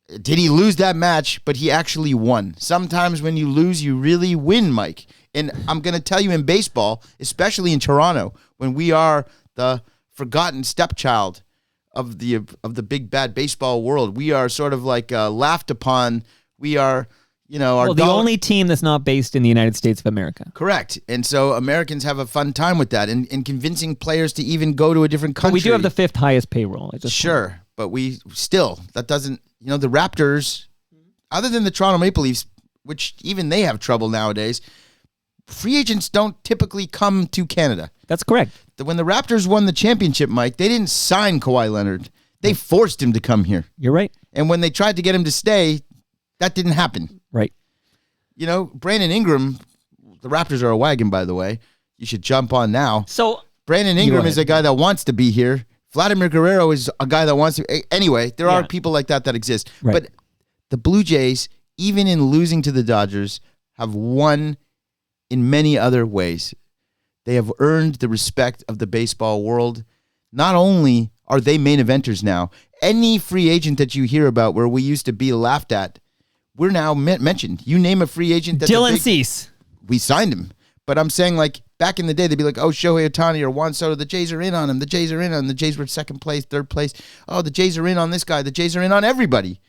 did he lose that match, but he actually won. Sometimes when you lose, you really win, Mike. And I'm going to tell you, in baseball, especially in Toronto, when we are the forgotten stepchild of the big bad baseball world, we are sort of like laughed upon. We are, the only team that's not based in the United States of America. Correct. And so Americans have a fun time with that and convincing players to even go to a different country. But we do have the 5th highest payroll. Sure, but we still, that doesn't, the Raptors, other than the Toronto Maple Leafs, which even they have trouble nowadays, free agents don't typically come to Canada. That's correct. When the Raptors won the championship, Mike, they didn't sign Kawhi Leonard. They forced him to come here. You're right. And when they tried to get him to stay, that didn't happen. Right. You know, Brandon Ingram, the Raptors are a wagon, by the way. You should jump on now. So Brandon Ingram is a guy that wants to be here. Vladimir Guerrero is a guy that wants to. Anyway, there are people like that exist. Right. But the Blue Jays, even in losing to the Dodgers, have won in many other ways. They have earned the respect of the baseball world. Not only are they main eventers now, any free agent that you hear about where we used to be laughed at, we're now mentioned. You name a free agent that's Dylan Cease. We signed him. But I'm saying, like, back in the day, they'd be like, oh, Shohei Ohtani or Juan Soto, the Jays are in on him. The Jays are in on him. The Jays were second place, third place. Oh, the Jays are in on this guy. The Jays are in on everybody.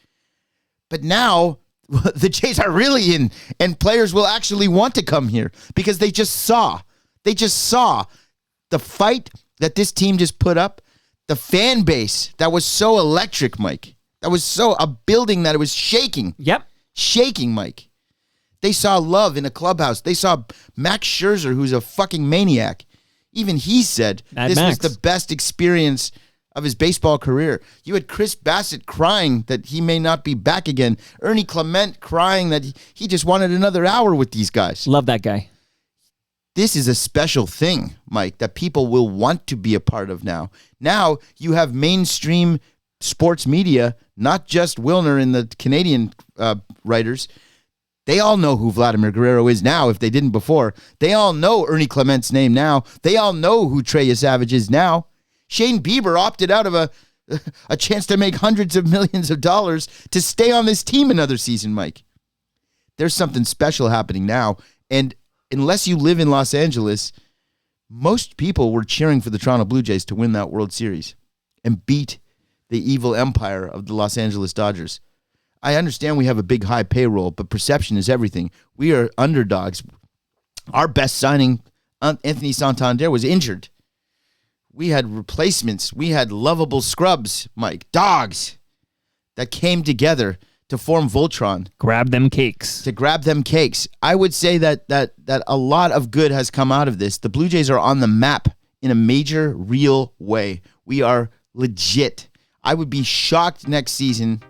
But now the Jays are really in, and players will actually want to come here because they just saw the fight that this team just put up, the fan base that was so electric, Mike. That was so a building that it was shaking. Yep. Shaking, Mike. They saw love in a clubhouse. They saw Max Scherzer, who's a fucking maniac. Even he said this was the best experience of his baseball career. You had Chris Bassett crying that he may not be back again. Ernie Clement crying that he just wanted another hour with these guys. Love that guy. This is a special thing, Mike, that people will want to be a part of now. Now you have mainstream sports media, not just Wilner and the Canadian writers. They all know who Vladimir Guerrero is now if they didn't before. They all know Ernie Clement's name now. They all know who Trey Savage is now. Shane Bieber opted out of a chance to make hundreds of millions of dollars to stay on this team another season, Mike. There's something special happening now. And unless you live in Los Angeles, most people were cheering for the Toronto Blue Jays to win that World Series and beat the evil empire of the Los Angeles Dodgers. I understand we have a big high payroll, but perception is everything. We are underdogs. Our best signing, Anthony Santander, was injured. We had replacements. We had lovable scrubs, Mike, dogs that came together to form Voltron. Grab them cakes. To grab them cakes. I would say that a lot of good has come out of this. The Blue Jays are on the map in a major, real way. We are legit. I would be shocked next season.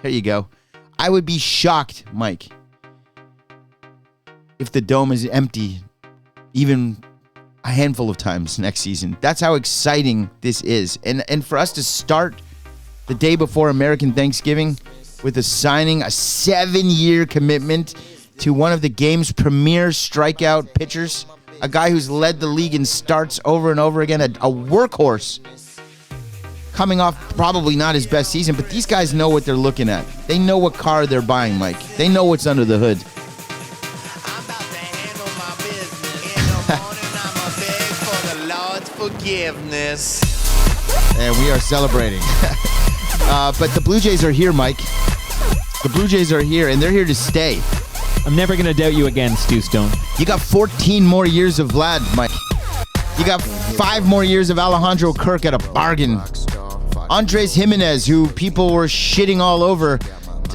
There you go. I would be shocked, Mike, if the dome is empty even a handful of times next season. That's how exciting this is. And for us to start the day before American Thanksgiving with a signing, a 7-year commitment to one of the game's premier strikeout pitchers, a guy who's led the league in starts over and over again, a workhorse, coming off probably not his best season, but these guys know what they're looking at. They know what car they're buying, Mike. They know what's under the hood. I'm about to handle my business. In the morning, I'ma beg for the Lord's forgiveness. And we are celebrating. But the Blue Jays are here, Mike. The Blue Jays are here, and they're here to stay. I'm never going to doubt you again, Stu Stone. You got 14 more years of Vlad, Mike. You got 5 more years of Alejandro Kirk at a bargain. Andres Jimenez, who people were shitting all over,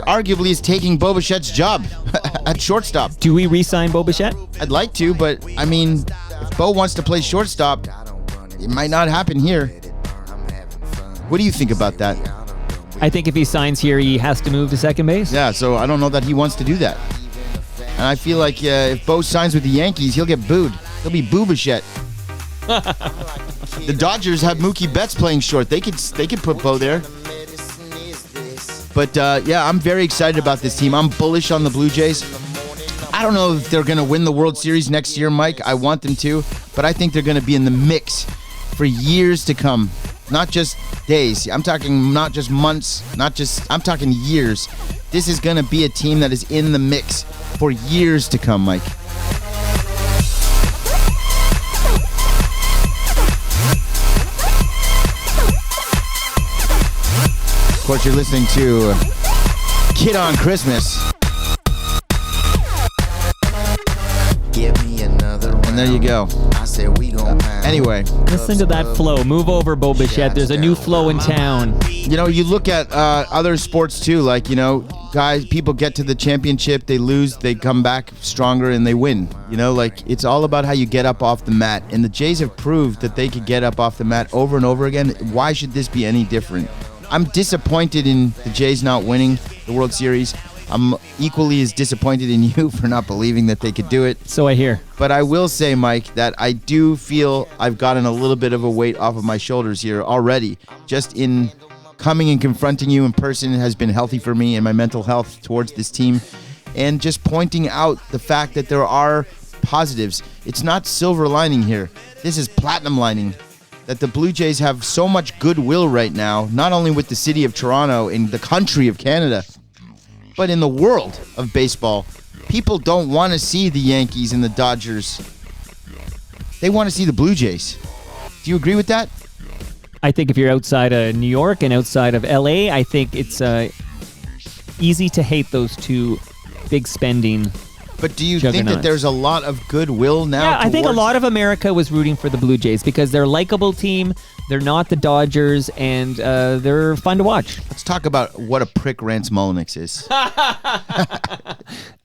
arguably is taking Bo Bichette's job at shortstop. Do we re-sign Bo Bichette? I'd like to, but, I mean, if Bo wants to play shortstop, it might not happen here. What do you think about that? I think if he signs here, he has to move to second base. Yeah, so I don't know that he wants to do that. And I feel like if Bo signs with the Yankees, he'll get booed. He'll be Boo Bichette. The Dodgers have Mookie Betts playing short. They could put Bo there. But yeah, I'm very excited about this team. I'm bullish on the Blue Jays. I don't know if they're going to win the World Series next year, Mike. I want them to, but I think they're going to be in the mix for years to come. Not just days. I'm talking not just months, I'm talking years. This is going to be a team that is in the mix for years to come, Mike. Of course, you're listening to Kid on Christmas. Give me another round. And there you go. I said we gon' pound. Anyway, Listen to that flow. Move over, Bo Bichette. There's a new flow in town. you know, you look at other sports too, like, you know, people get to the championship, they lose, they come back stronger, and they win. You know, like, it's all about how you get up off the mat. And the Jays have proved that they could get up off the mat over and over again. Why should this be any different? I'm disappointed in the Jays not winning the World Series. I'm equally as disappointed in you for not believing that they could do it. So I hear. But I will say, Mike, that I do feel I've gotten a little bit of a weight off of my shoulders here already. Just in coming and confronting you in person has been healthy for me and my mental health towards this team. And just pointing out the fact that there are positives. It's not silver lining here. This is platinum lining. That the Blue Jays have so much goodwill right now, not only with the city of Toronto and the country of Canada, but in the world of baseball. People don't want to see the Yankees and the Dodgers. They want to see the Blue Jays. Do you agree with that? I think if you're outside of New York and outside of LA, I think it's easy to hate those two big spending. But do you think that there's a lot of goodwill now? Yeah, I think a lot of America was rooting for the Blue Jays because they're a likable team. They're not the Dodgers, and they're fun to watch. Let's talk about what a prick Rance Mulliniks is.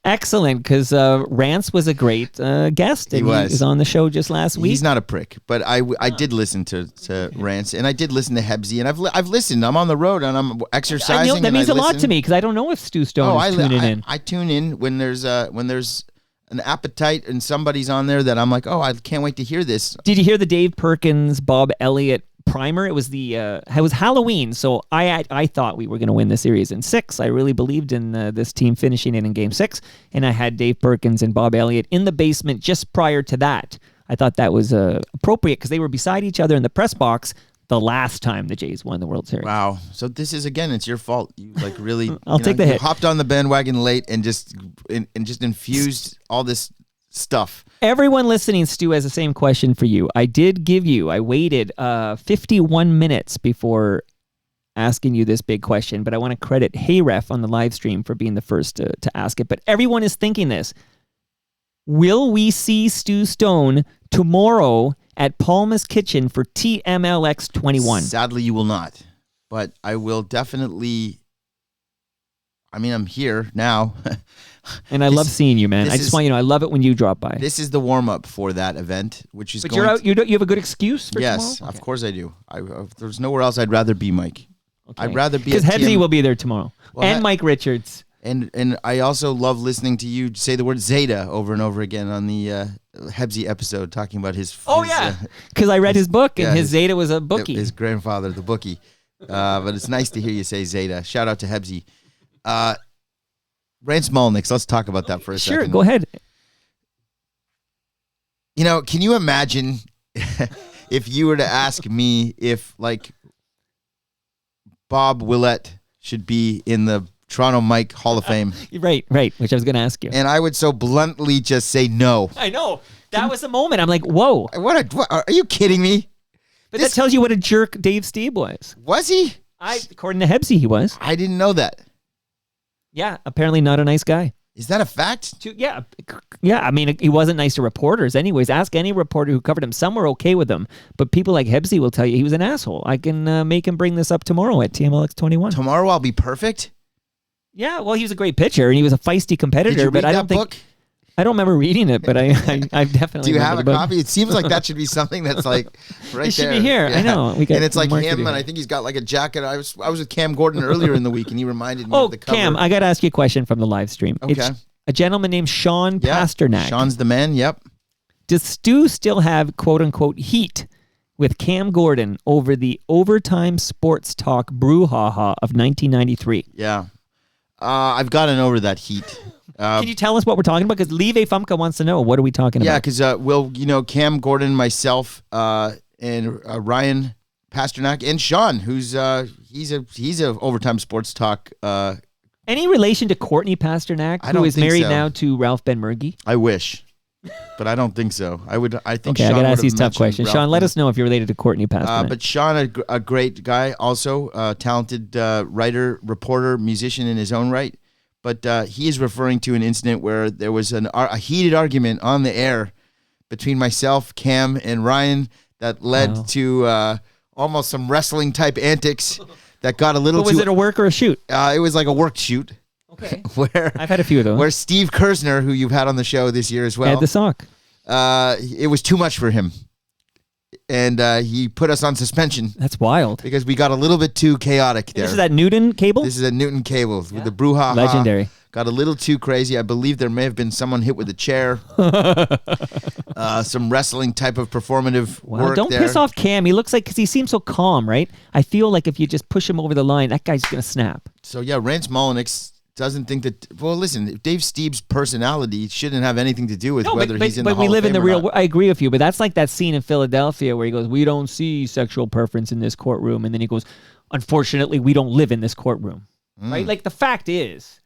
Excellent, because Rance was a great guest. And he was on the show just last week. He's not a prick, but I did listen to Rance, and I did listen to Hebsy, and I've listened. I'm on the road, and I'm exercising. I know, that means a lot to me, because I don't know if Stu Stone is tuning in. I tune in when there's an appetite and somebody's on there that I'm like, oh, I can't wait to hear this. Did you hear the Dave Perkins, Bob Elliott primer? It was it was Halloween, so I thought we were going to win the series in 6. I really believed in this team finishing it in Game 6, and I had Dave Perkins and Bob Elliott in the basement just prior to that. I thought that was appropriate because they were beside each other in the press box the last time the Jays won the World Series. Wow. So this is, again, it's your fault. You like really I'll take the hit. Hopped on the bandwagon late and just infused all this stuff. Everyone listening, Stu, has the same question for you. I waited 51 minutes before asking you this big question, but I want to credit Hey-Ref on the live stream for being the first to ask it. But everyone is thinking this. Will we see Stu Stone tomorrow at Palma's Kitchen for TMLX 21? Sadly, you will not. But I will definitely... I mean, I'm here now. And I love seeing you, man. I just want you to know, I love it when you drop by. This is the warm-up for that event, which is But you're out, you have a good excuse for tomorrow? Yes, of course I do. There's nowhere else I'd rather be, Mike. Okay. I'd rather be because Hebsy will be there tomorrow. Well, and Mike Richards. And I also love listening to you say the word Zeta over and over again on the Hebsy episode, talking about his... because I read his book, and his Zeta was a bookie. His grandfather, the bookie. But it's nice to hear you say Zeta. Shout out to Hebsy. Rance Mulliniks, let's talk about that for a second. Sure, go ahead. You know, can you imagine if you were to ask me if, like, Bob Willett should be in the Toronto Mike Hall of Fame? Right, which I was going to ask you. And I would so bluntly just say no. I know. That was the moment. I'm like, whoa. What are you kidding me? But that tells you what a jerk Dave Stieb was. Was he? According to Hebsy, he was. I didn't know that. Yeah, apparently not a nice guy. Is that a fact? Yeah. I mean, he wasn't nice to reporters. Anyways, ask any reporter who covered him. Some were okay with him, but people like Hebsy will tell you he was an asshole. I can make him bring this up tomorrow at TMLX 21. Tomorrow I'll be perfect? Yeah, well, he was a great pitcher, and he was a feisty competitor. Did you read but that book? I don't remember reading it, but I definitely. Do you have a copy? It seems like that should be something that's like right there. It should be here. Yeah. I know. And it's like him, and I think he's got like a jacket. I was with Cam Gordon earlier in the week, and he reminded me of the cover. Cam, I got to ask you a question from the live stream. Okay. It's a gentleman named Sean Pasternak. Sean's the man. Yep. Does Stu still have quote unquote heat with Cam Gordon over the Overtime Sports Talk brouhaha of 1993? Yeah. I've gotten over that heat. Can you tell us what we're talking about? Because Live Fumka wants to know. What are we talking about? Yeah, because Cam Gordon, myself, and Ryan Pasternak, and Sean, who's he's a Overtime Sports Talk. Any relation to Courtney Pasternak, who is married now to Ralph Benmergui? I wish, but I don't think so. I think. Okay, Sean I gotta ask these tough questions. Sean, let us know if you're related to Courtney Pasternak. But Sean, a great guy, also talented writer, reporter, musician in his own right. But he is referring to an incident where there was a heated argument on the air between myself, Cam, and Ryan that led to almost some wrestling type antics that got a little. But was it a work or a shoot? It was like a work shoot. where I've had a few of those. where Steve Kersner, who you've had on the show this year as well, Had the sock. it was too much for him, and he put us on suspension That's wild. because we got a little bit too chaotic there. This is that Newton cable? This is at Newton Cable with the brouhaha. Legendary. Got a little too crazy. I believe there may have been someone hit with a chair. Some wrestling type of performative Wow, work don't there. piss off Cam. He looks like, because he seems so calm, right? I feel like if you just push him over the line, that guy's going to snap. So yeah, Rance Molyneux doesn't think that. Well, listen, Dave Steeb's personality shouldn't have anything to do with whether he's in the but Hall we of live in Fame the or real not. I agree with you, but that's like that scene in Philadelphia where he goes, "We don't see sexual preference in this courtroom," and then he goes, "Unfortunately, we don't live in this courtroom." Right? Like the fact is,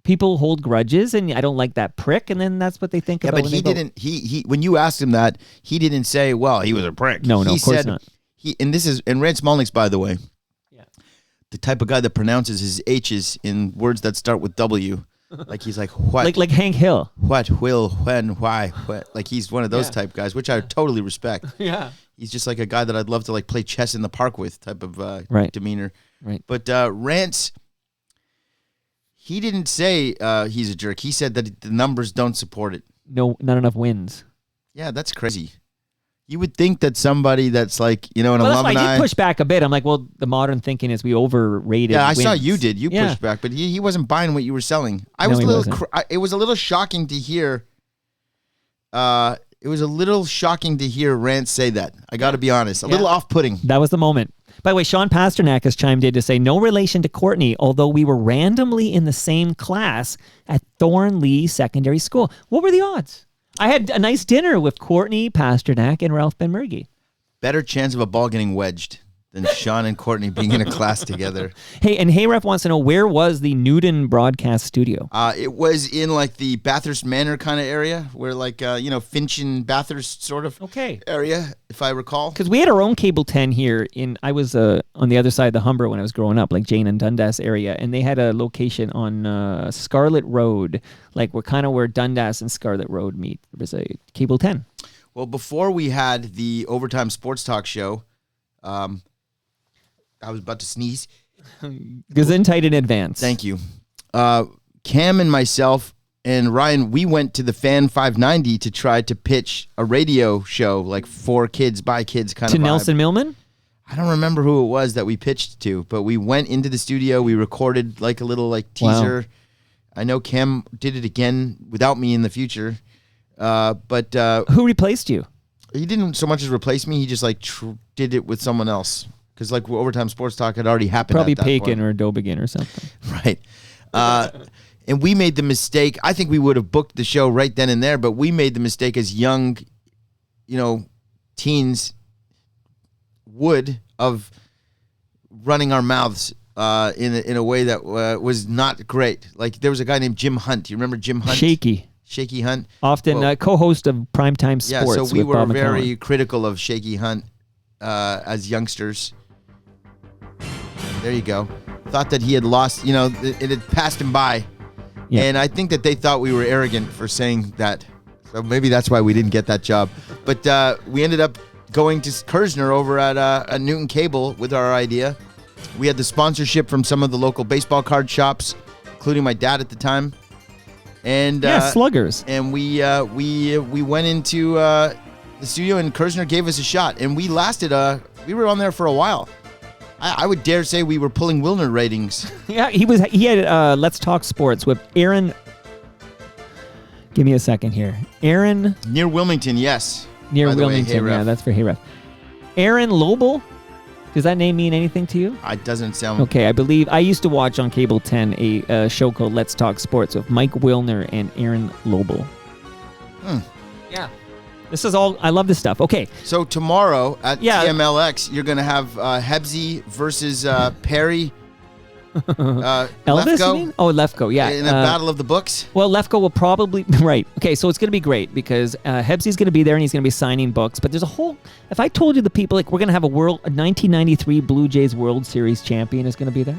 people hold grudges, and I don't like that prick, and then that's what they think Yeah, about. but when he they vote. didn't. He when you asked him that, he didn't say, "Well, he was a prick." No, he of course said, not. And Rance Molyneux, by the way, Yeah. the type of guy that pronounces his H's in words that start with W. Like he's like what, Like Hank Hill. what, will, when, why, what. Like he's one of those Yeah. type guys, which I totally respect. Yeah. He's just like a guy that I'd love to like play chess in the park with type of Right. demeanor. Right. But Rance, he didn't say he's a jerk. He said that the numbers don't support it. No, not enough wins. Yeah, that's crazy. You would think that somebody that's like, an Well, that's why alumni. I did push back a bit. I'm like, well, the modern thinking is we overrated. Yeah, I saw wins. you did. You Yeah. pushed back, but he wasn't buying what you were selling. I No, was a he little. wasn't. It was a little shocking to hear. It was a little shocking to hear Rance say that. I got to be honest, a little off-putting. That was the moment. By the way, Sean Pasternak has chimed in to say, no relation to Courtney, although we were randomly in the same class at Thornlea Secondary School. What were the odds? I had a nice dinner with Courtney Pasternak and Ralph Benmergui. Better chance of a ball getting wedged than Sean and Courtney being in a class together. Hey, and Hey Ref wants to know, where was the Newton broadcast studio? It was in like the Bathurst Manor kind of area, where like Finch and Bathurst sort of Okay. area, if I recall. Because we had our own cable 10 here I was on the other side of the Humber when I was growing up, like Jane and Dundas area, and they had a location on Scarlet Road, like where Dundas and Scarlet Road meet. There was a cable 10. Well, before we had the Overtime Sports Talk show, I was about to sneeze. Gesundheit in advance. Thank you. Cam and myself and Ryan, we went to the Fan 590 to try to pitch a radio show, like for kids, by kids kind To of vibe. Nelson Millman? I don't remember who it was that we pitched to, but we went into the studio. We recorded like a little like teaser. Wow. I know Cam did it again without me in the future. But Who replaced you? he didn't so much as replace me. He just like did it with someone else. Because like Overtime Sports Talk had already happened. Probably at that Pagan point. or Dobigan or something. Right. And we made the mistake. I think we would have booked the show right then and there, but we made the mistake as young, teens would of running our mouths in a way that was not great. Like there was a guy named Jim Hunt. You remember Jim Hunt? Shaky Hunt. Often Well, co-host of Primetime Sports. Yeah, so we with were Bob very McCown. critical of Shaky Hunt as youngsters. There you go. Thought that he had lost, it had passed him by. Yeah. And I think that they thought we were arrogant for saying that. So maybe that's why we didn't get that job. But we ended up going to Kersner over at Newton Cable with our idea. We had the sponsorship from some of the local baseball card shops, including my dad at the time. And Sluggers. and we went into the studio, and Kersner gave us a shot, and we lasted. We were on there for a while. I would dare say we were pulling Wilner ratings. Yeah, he had Let's Talk Sports with Aaron. Give me a second here. Aaron Near Wilmington, yes. near By the way, Wilmington. hey, Ref. Yeah, that's for Hey Ref. Aaron Lobel. Does that name mean anything to you? It doesn't sound. Okay, I believe I used to watch on Cable 10 a show called Let's Talk Sports with Mike Wilner and Aaron Lobel. Yeah. This is all, I love this stuff. Okay. So tomorrow at Yeah. TMLX, you're going to have Hebsy versus Perry. Elvis, Lefko you mean? Oh, Lefko, yeah. in a battle of the books. Well, Lefko will probably right. Okay, so it's going to be great because Hebsy's going to be there and he's going to be signing books. But there's a whole. If I told you the people like we're going to have a 1993 Blue Jays World Series champion is going to be there.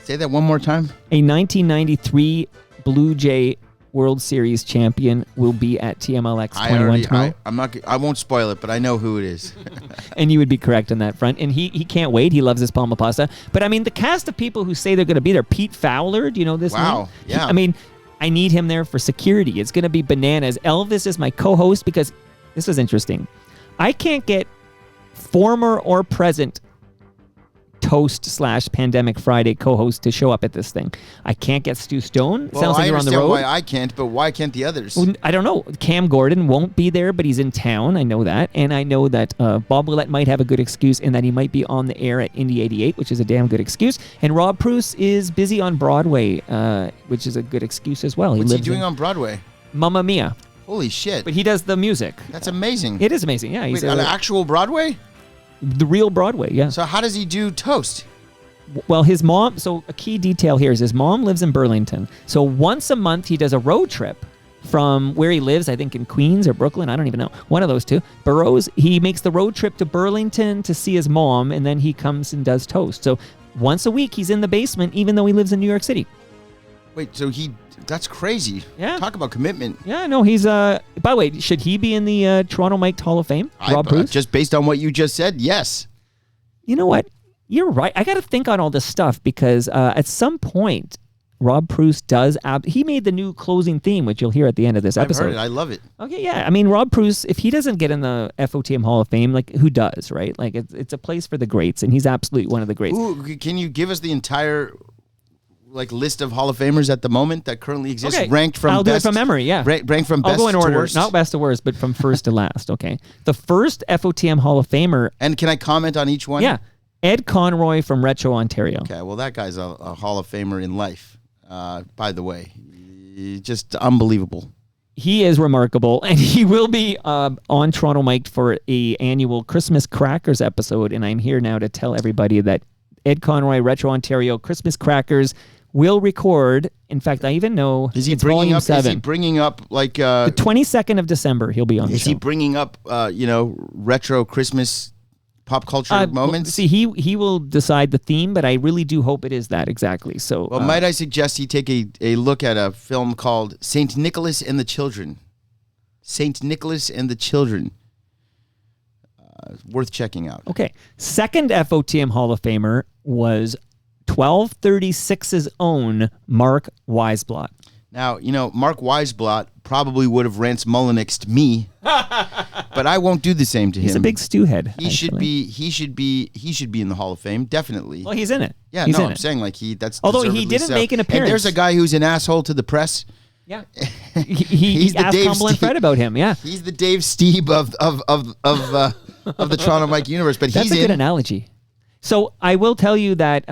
Say that one more time. A 1993 Blue Jay World Series champion will be at TMLX 21 tomorrow. I won't spoil it, but I know who it is. And you would be correct on that front. And he can't wait. He loves his Palma Pasta. But I mean, the cast of people who say they're going to be there, Pete Fowler, do you know this Wow, name? yeah. I mean, I need him there for security. It's going to be bananas. Elvis is my co-host because this is interesting. I can't get former or present Toast/Pandemic Friday co-host to show up at this thing. I can't get Stu Stone. Well, Sounds like I you're on the understand road. why I can't, but why can't the others? Well, I don't know. Cam Gordon won't be there, but he's in town. I know that. And I know that Bob Willett might have a good excuse in that he might be on the air at Indy 88, which is a damn good excuse. And Rob Bruce is busy on Broadway, which is a good excuse as well. What's he lives doing in on Broadway? Mamma Mia. Holy shit. But he does the music. That's amazing. It is amazing. Yeah, he's Wait, on actual Broadway? the real Broadway. Yeah. So how does he do Toast? Well, his mom, so a key detail here is his mom lives in Burlington. So once a month, he does a road trip from where he lives, I think in Queens or Brooklyn, I don't even know, one of those two, boroughs. He makes the road trip to Burlington to see his mom, and then he comes and does Toast. So once a week, he's in the basement, even though he lives in New York City. Wait, so that's crazy. Yeah. Talk about commitment. Yeah, no, he's, by the way, should he be in the Toronto Mike Hall of Fame? Rob Bruce? Just based on what you just said, yes. You know what? You're right. I got to think on all this stuff because at some point, Rob Bruce does. He made the new closing theme, which you'll hear at the end of this episode. I've heard it. I love it. Okay, yeah. I mean, Rob Bruce, if he doesn't get in the FOTM Hall of Fame, like who does, right? Like it's a place for the greats, and he's absolutely one of the greats. Ooh, can you give us the entire list of Hall of Famers at the moment that currently exists, Okay, ranked from I'll best? do it from memory. Yeah, Ranked from I'll best go in to order, worst? not best to worst, but from first to last. Okay, the first FOTM Hall of Famer. And can I comment on each one? Yeah, Ed Conroy from Retro, Ontario. Okay, well, that guy's a Hall of Famer in life, by the way. Just unbelievable. He is remarkable, and he will be on Toronto Mike for a annual Christmas Crackers episode, and I'm here now to tell everybody that Ed Conroy, Retro Ontario, Christmas Crackers will record. In fact, I even know Is he it's bringing volume up? 7. Is he bringing up like? The 22nd of December, he'll be on the Is show. he bringing up? Retro Christmas pop culture moments. See, he will decide the theme, but I really do hope it is that exactly. So, Well, might I suggest he take a look at a film called Saint Nicholas and the Children? Saint Nicholas and the Children. Worth checking out. okay. Second FOTM Hall of Famer was 1236's own Mark Weisblot. Now, Mark Weisblot probably would have Rance Mullenixed me, but I won't do the same to him. He's a big stew head. He should be in the Hall of Fame, definitely. Well, he's in it. Yeah, he's no, in I'm it. saying that's Although he deservedly didn't so. make an appearance. And there's a guy who's an asshole to the press. Yeah. He He's the asked Dave Cumberland Ste- Fred about him. Yeah. He's the Dave Steeb of the Toronto Mike universe, but That's he's a good in. analogy. So I will tell you that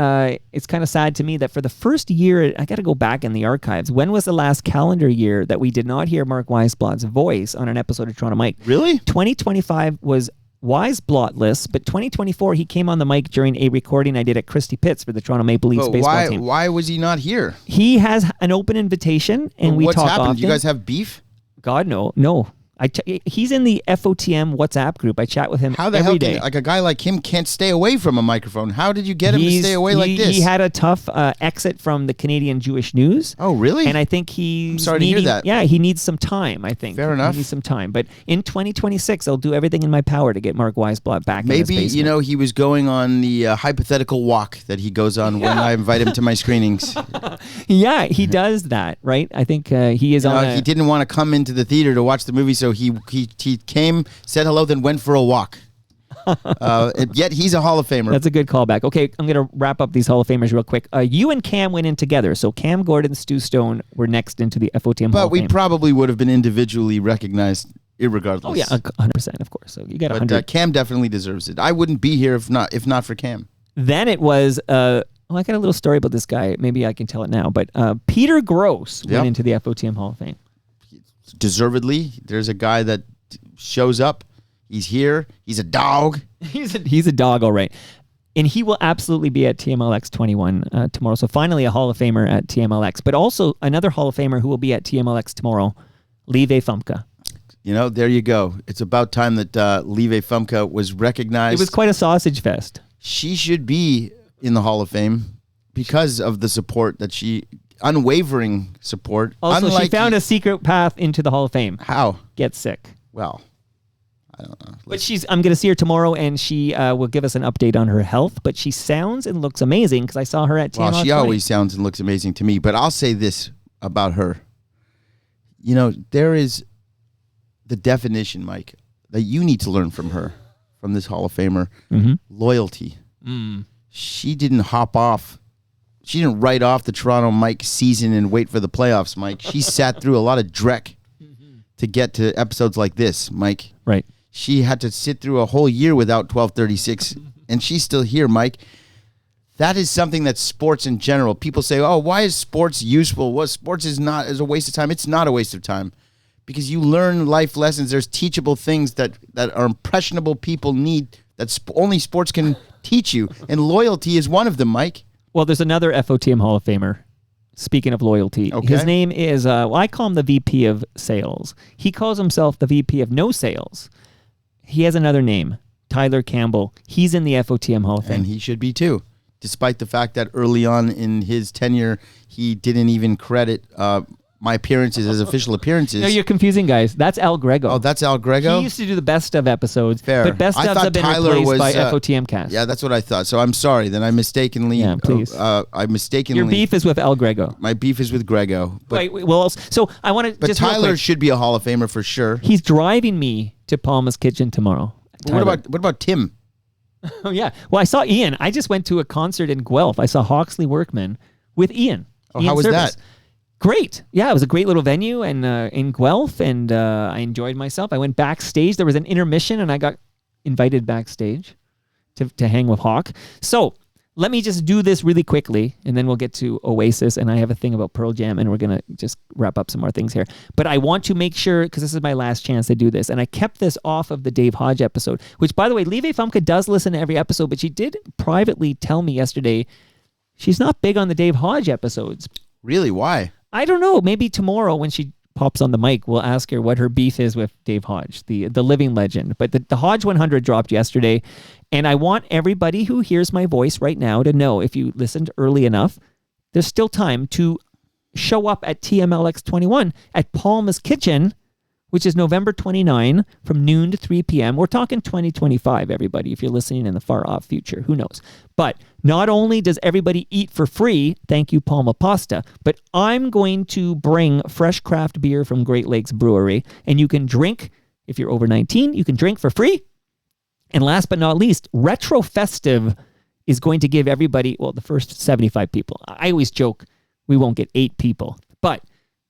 it's kind of sad to me that for the first year, I got to go back in the archives. When was the last calendar year that we did not hear Mark Weisblot's voice on an episode of Toronto Mike? Really? 2025 was Weisblotless, but 2024 he came on the mic during a recording I did at Christie Pitts for the Toronto Maple Leafs But baseball team. why was he not here? He has an open invitation, and we What's talk happened? often. Do you guys have beef? God, no. He's in the FOTM WhatsApp group. I chat with him How the every hell day. can, like a guy like him can't stay away from a microphone? How did you get him to stay away like this? He had a tough exit from the Canadian Jewish News. Oh, really? And I think he's sorry to hear that. Yeah, he needs some time, I think. Fair enough. He needs some time. But in 2026, I'll do everything in my power to get Mark Weisblot back in his Maybe, basement. he was going on the hypothetical walk that he goes on when I invite him to my screenings. Yeah, he does that, right? I think he is on He didn't want to come into the theater to watch the movie, so he came, said hello, then went for a walk. Yet he's a Hall of Famer. That's a good callback. Okay, I'm going to wrap up these Hall of Famers real quick. You and Cam went in together. So Cam Gordon, Stu Stone were next into the FOTM Hall but of we Fame. probably would have been individually recognized irregardless. Oh, yeah, 100%, of course. So you got 100. But Cam definitely deserves it. I wouldn't be here if not for Cam. Then it was, I got a little story about this guy. Maybe I can tell it now. But Peter Gross Yep. went into the FOTM Hall of Fame. Deservedly, there's a guy that shows up. He's here. He's a dog. He's a dog, all right. And he will absolutely be at TMLX 21 tomorrow. So finally a Hall of Famer at TMLX. But also another Hall of Famer who will be at TMLX tomorrow, Lieve Fumka. There you go. It's about time that Lieve Fumka was recognized. It was quite a sausage fest. She should be in the Hall of Fame because of the support that she unwavering support. Also, she Unlike found a secret path into the Hall of Fame. How? Get sick. Well, I don't know. But I'm going to see her tomorrow, and she will give us an update on her health. But she sounds and looks amazing because I saw her at TML. Well, she always sounds and looks amazing to me. But I'll say this about her. You know, there is the definition, Mike, that you need to learn from her, from this Hall of Famer. Loyalty. She didn't hop off. She didn't write off the Toronto Mike season and wait for the playoffs, Mike. She sat through a lot of dreck to get to episodes like this, Mike. Right. She had to sit through a whole year without 1236, and she's still here, Mike. That is something that sports in general, people say, oh, why is sports useful? Well, sports is a waste of time. It's not a waste of time because you learn life lessons. There's teachable things that are impressionable people need that only sports can teach you, and loyalty is one of them, Mike. Well, there's another FOTM Hall of Famer. Speaking of loyalty, his name is, I call him the VP of sales. He calls himself the VP of no sales. He has another name, Tyler Campbell. He's in the FOTM Hall of Fame. And he should be too, despite the fact that early on in his tenure, he didn't even credit my appearances as official appearances. No, you're confusing guys. That's Al Grego. Oh, that's Al Grego? He used to do the best of episodes. Fair. But best I ofs thought have been Tyler replaced by was, FOTM cast. Yeah, that's what I thought. So I'm sorry. Then I mistakenly... Yeah, please. I mistakenly... Your beef is with Al Grego. My beef is with Grego. But, Wait, well, so I want to but just real Tyler quick. should be a Hall of Famer for sure. He's driving me to Palma's Kitchen tomorrow. What about Tim? Oh, yeah. Well, I saw Ian. I just went to a concert in Guelph. I saw Hawksley Workman with Ian. Oh, Ian how was Service. that? Great. Yeah, it was a great little venue and in Guelph, and I enjoyed myself. I went backstage. There was an intermission, and I got invited backstage to hang with Hawk. So let me just do this really quickly, and then we'll get to Oasis, and I have a thing about Pearl Jam, and we're going to just wrap up some more things here. But I want to make sure, because this is my last chance to do this, and I kept this off of the Dave Hodge episode, which, by the way, Lieve Famke does listen to every episode, but she did privately tell me yesterday she's not big on the Dave Hodge episodes. Really? Why? I don't know. Maybe tomorrow when she pops on the mic, we'll ask her what her beef is with Dave Hodge, the living legend. But the Hodge 100 dropped yesterday, and I want everybody who hears my voice right now to know, if you listened early enough, there's still time to show up at TMLX 21 at Palma's Kitchen, which is November 29 from noon to 3 p.m. We're talking 2025, everybody, if you're listening in the far-off future. Who knows? But not only does everybody eat for free, thank you, Palma Pasta, but I'm going to bring fresh craft beer from Great Lakes Brewery, and you can drink, if you're over 19, you can drink for free. And last but not least, Retro Festive is going to give everybody, well, the first 75 people. I always joke we won't get 8 people, but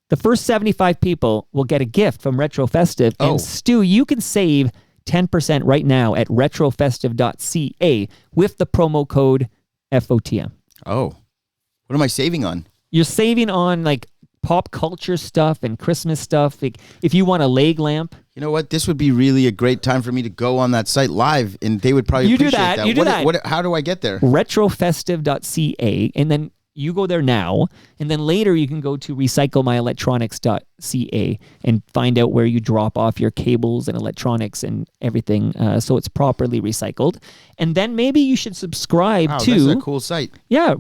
the first 75 people will get a gift from Retro Festive. Oh. And Stu, you can save 10% right now at retrofestive.ca with the promo code FOTM. Oh. What am I saving on? You're saving on like pop culture stuff and Christmas stuff. Like, if you want a leg lamp. You know what? This would be really a great time for me to go on that site live, and they would probably appreciate that. You do that. How do I get there? Retrofestive.ca, and then you go there now, and then later you can go to recyclemyelectronics.ca and find out where you drop off your cables and electronics and everything, so it's properly recycled. And then maybe you should subscribe Wow, to... that's a cool site. Yeah,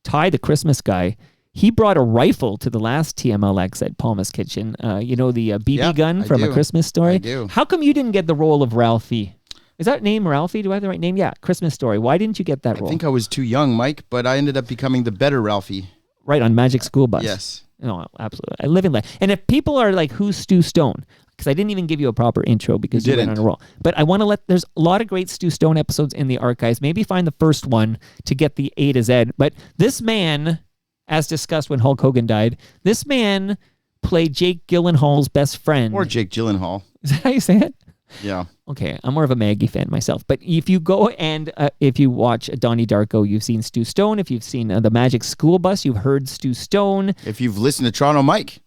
Ty, the Christmas guy, he brought a rifle to the last TMLX at Palma's Kitchen. You know, the BB Yeah, gun I from do. A Christmas Story? I do. How come you didn't get the role of Ralphie? Is that name Ralphie? Do I have the right name? Yeah, Christmas Story. Why didn't you get that role? I think I was too young, Mike, but I ended up becoming the better Ralphie. Right, on Magic School Bus. Yes. No, absolutely. I live in life. And if people are like, who's Stu Stone? Because I didn't even give you a proper intro because you went on a roll. But I want to there's a lot of great Stu Stone episodes in the archives. Maybe find the first one to get the A to Z. But this man, as discussed when Hulk Hogan died, this man played Jake Gyllenhaal's best friend. Or Jake Gyllenhaal. Is that how you say it? Yeah. Okay, I'm more of a Maggie fan myself. But if you go and if you watch Donnie Darko, you've seen Stu Stone. If you've seen the Magic School Bus, you've heard Stu Stone. If you've listened to Toronto Mike.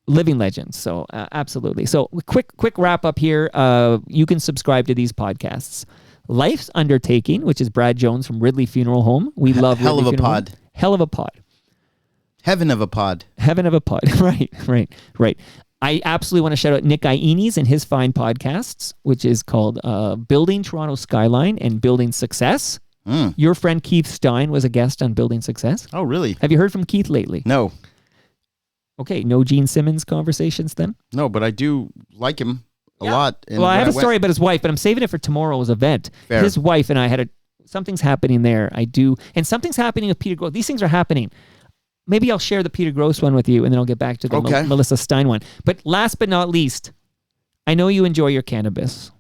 Living legends. So absolutely. So quick wrap up here. You can subscribe to these podcasts. Life's Undertaking, which is Brad Jones from Ridley Funeral Home. We love Hell Ridley of a Funeral pod. Home. Hell of a pod. Heaven of a pod. Heaven of a pod. Right. I absolutely want to shout out Nick Iones and his fine podcasts, which is called Building Toronto Skyline and Building Success. Your friend Keith Stein was a guest on Building Success. Oh, really? Have you heard from Keith lately? No. Okay, no Gene Simmons conversations then? No, but I do like him a lot. And Well, I when have a went- story about his wife, but I'm saving it for tomorrow's event. Fair. His wife and I had something's happening there. I do. And something's happening with Peter Gross. These things are happening. Maybe I'll share the Peter Gross one with you, and then I'll get back to the Okay. Melissa Stein one. But last but not least, I know you enjoy your cannabis.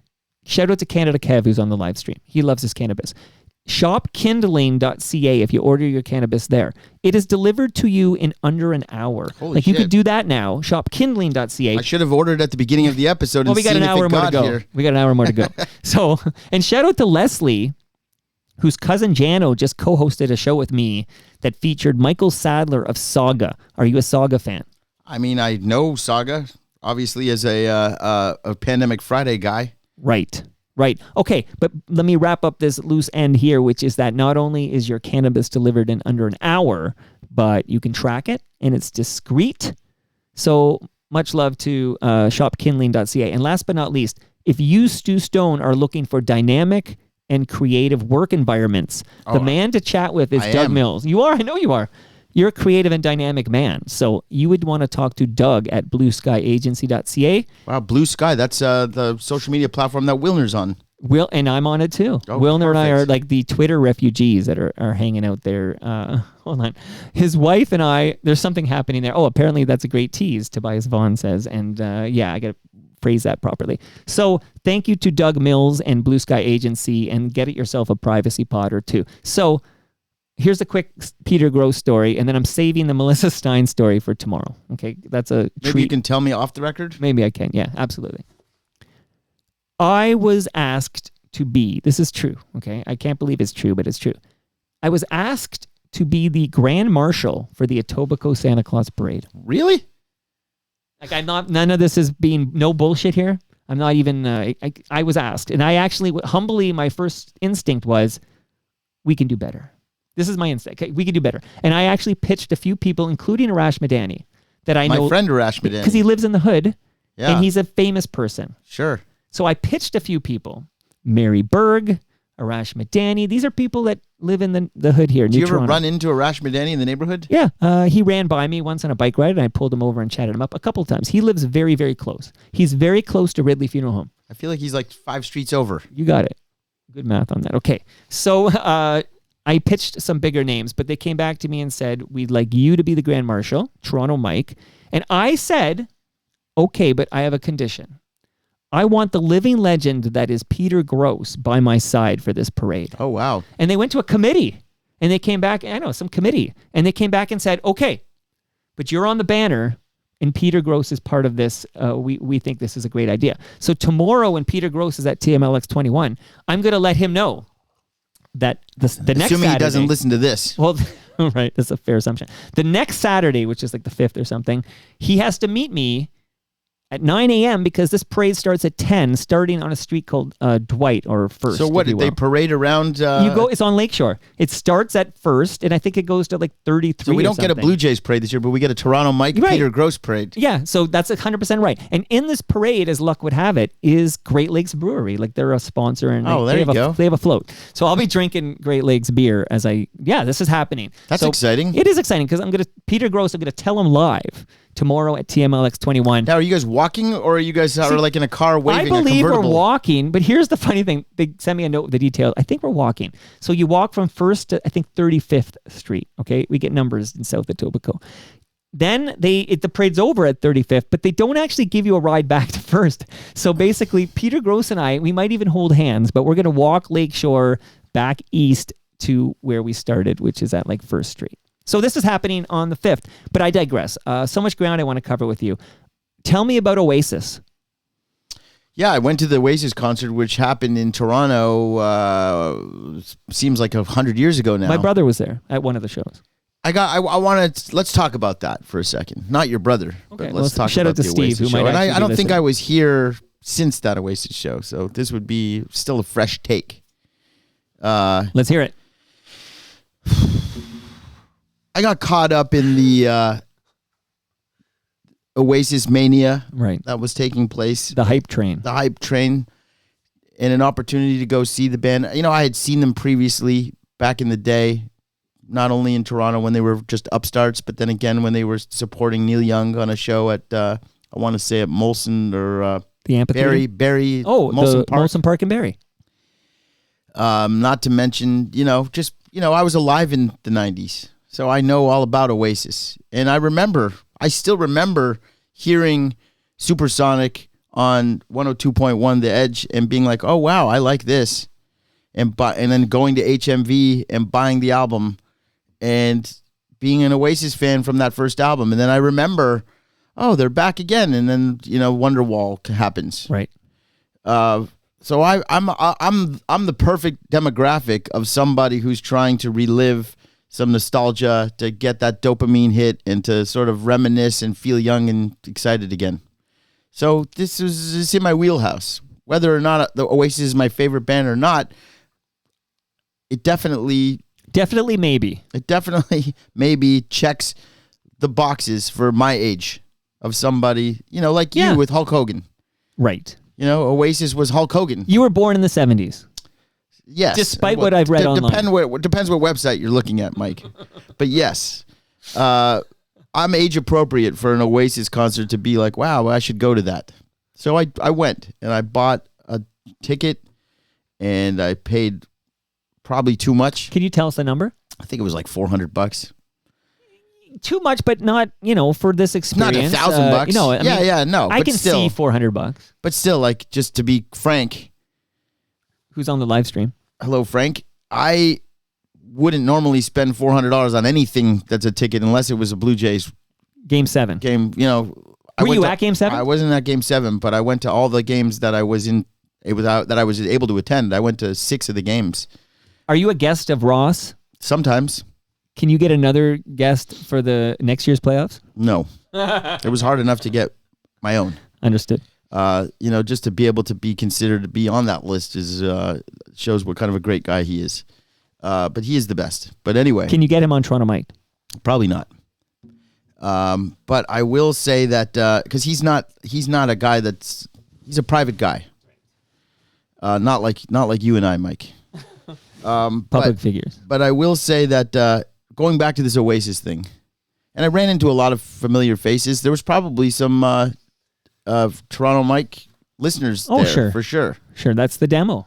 Shout out to Canada Kev, who's on the live stream. He loves his cannabis. Shopkindling.ca if you order your cannabis there. It is delivered to you in under an hour. Holy like you shit. could do that now. Shopkindling.ca. I should have ordered at the beginning of the episode Well, and we got seen an if hour it more to got go. here. We got an hour more to go. So, and shout out to Leslie, whose cousin Jano just co-hosted a show with me that featured Michael Sadler of Saga. Are you a Saga fan? I mean, I know Saga, obviously, as a Pandemic Friday guy. Right. Okay, but let me wrap up this loose end here, which is that not only is your cannabis delivered in under an hour, but you can track it and it's discreet. So much love to shopkindling.ca. And last but not least, if you, Stu Stone, are looking for dynamic and creative work environments, the man to chat with is I Doug am. Mills. You are, I know you are. You're a creative and dynamic man. So you would want to talk to Doug at blueskyagency.ca. Wow, Blue Sky, that's the social media platform that Wilner's on. And I'm on it too. Oh, Wilner and I are perfect. like the Twitter refugees that are hanging out there. Hold on. His wife and I, there's something happening there. Oh, apparently that's a great tease, Tobias Vaughn says. And yeah, I got to phrase that properly. So thank you to Doug Mills and Blue Sky Agency, and get it yourself a privacy pod or two. So here's a quick Peter Gross story, and then I'm saving the Melissa Stein story for tomorrow. Okay, that's a Maybe treat. you can tell me off the record? Maybe I can. Yeah, absolutely. I was asked to be, this is true, okay? I can't believe it's true, but it's true. I was asked to be the Grand Marshal for the Etobicoke Santa Claus Parade. Really? Like, I'm not, none of this is being, no bullshit here. I'm not even, I was asked. And I actually, humbly, my first instinct was, we can do better. This is my instinct. Okay, we can do better. And I actually pitched a few people, including Arash Madani, that I know. My friend Arash Madani. Because he lives in the hood, Yeah. and he's a famous person. Sure. So I pitched a few people. Mary Berg, Arash Madani. These are people that live in the hood here. Do you New ever Toronto. run into Arash Madani in the neighborhood? Yeah. He ran by me once on a bike ride, and I pulled him over and chatted him up a couple of times. He lives very, very close. He's very close to Ridley Funeral Home. I feel like he's like 5 streets over. You got it. Good math on that. Okay. So I pitched some bigger names, but they came back to me and said, we'd like you to be the Grand Marshal, Toronto Mike. And I said, okay, but I have a condition. I want the living legend that is Peter Gross by my side for this parade. Oh, wow. And they went to a committee, and they came back, I know, some committee, and they came back and said, okay, but you're on the banner, and Peter Gross is part of this. We think this is a great idea. So tomorrow, when Peter Gross is at TMLX 21, I'm going to let him know that the next Assuming Saturday, he doesn't listen to this. well, right, that's a fair assumption. The next Saturday, which is like the 5th or something, he has to meet me at 9 a.m. because this parade starts at 10, starting on a street called Dwight or First. So what, if you did they will. parade around? You go. It's on Lakeshore. It starts at First, and I think it goes to like 33. So we or don't get a something. Blue Jays parade this year, but we get a Toronto Mike Right. Peter Gross parade. Yeah, so that's 100% right. And in this parade, as luck would have it, is Great Lakes Brewery. Like they're a sponsor, and Oh, there they you have go. They have a float. So I'll be drinking Great Lakes beer as this is happening. That's So exciting. It is exciting because Peter Gross, I'm gonna tell him live tomorrow at TMLX 21. Now, are you guys walking, or are you guys are like in a car I waving a believe we're convertible? walking, but here's the funny thing. They sent me a note with the detail. I think we're walking. So you walk from 1st to, I think, 35th Street. Okay, we get numbers in South Etobicoke. Then the parade's over at 35th, but they don't actually give you a ride back to 1st. So basically, Peter Gross and I, we might even hold hands, but we're going to walk Lakeshore back east to where we started, which is at like 1st Street. So this is happening on the 5th, but I digress. So much ground I want to cover with you. Tell me about Oasis. Yeah, I went to the Oasis concert, which happened in Toronto. Seems like 100 years ago now. My brother was there at one of the shows. I want to. Let's talk about that for a second. Not your brother, Okay, but well, let's talk shout about out to the Steve, Oasis who show. might And actually I be don't think listening. I was here since that Oasis show, so this would be still a fresh take. Let's hear it. I got caught up in the Oasis mania Right. that was taking place, The hype train. the hype train, and an opportunity to go see the band. You know, I had seen them previously, back in the day, not only in Toronto when they were just upstarts, but then again when they were supporting Neil Young on a show at, I want to say at Molson or The amphitheater. Barry. Oh, Molson Park. Molson Park and Barry. Not to mention, I was alive in the 90s, so I know all about Oasis. And I still remember hearing Supersonic on 102.1 The Edge and being like, oh, wow, I like this. And then going to HMV and buying the album and being an Oasis fan from that first album. And then I remember, oh, they're back again. And then, Wonderwall happens. Right. So I'm the perfect demographic of somebody who's trying to relive some nostalgia, to get that dopamine hit and to sort of reminisce and feel young and excited again. So this is in my wheelhouse. Whether or not the Oasis is my favorite band or not, it definitely maybe checks the boxes for my age of somebody, like Yeah. you with Hulk Hogan. Right. Oasis was Hulk Hogan. You were born in the 70s. Yes. Despite what I've read online. Depends what website you're looking at, Mike. But yes, I'm age appropriate for an Oasis concert to be like, wow, I should go to that. So I went and I bought a ticket and I paid probably too much. Can you tell us the number? I think it was like $400. Too much, but not, for this Not experience. $1,000. No. I but can still, see $400. But still, like, just to be frank, Who's on the live stream? hello, Frank. I wouldn't normally spend $400 on anything that's a ticket unless it was a Blue Jays Game 7. game. Were you at Game 7? I wasn't at Game 7, but I went to all the games that I was in. That I was able to attend. I went to 6 of the games. Are you a guest of Ross? Sometimes, Can you get another guest for the next year's playoffs? no. It was hard enough to get my own. Understood. Just to be able to be considered to be on that list is shows what kind of a great guy he is. But he is the best. But anyway, Can you get him on Toronto Mike? probably not. But I will say that because he's not a guy he's a private guy. Not like you and I, Mike. Public figures. But I will say that going back to this Oasis thing, and I ran into a lot of familiar faces. There was probably some Toronto Mike listeners Oh, there, sure. for sure. Sure, that's the demo.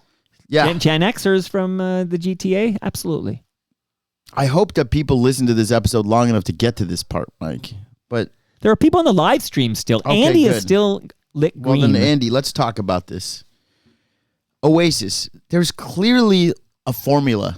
Yeah. Gen Xers from the GTA? Absolutely. I hope that people listen to this episode long enough to get to this part, Mike. But There are people on the live stream still. Okay, Andy is good. still lit well, green. then, Andy, let's talk about this. Oasis. There's clearly a formula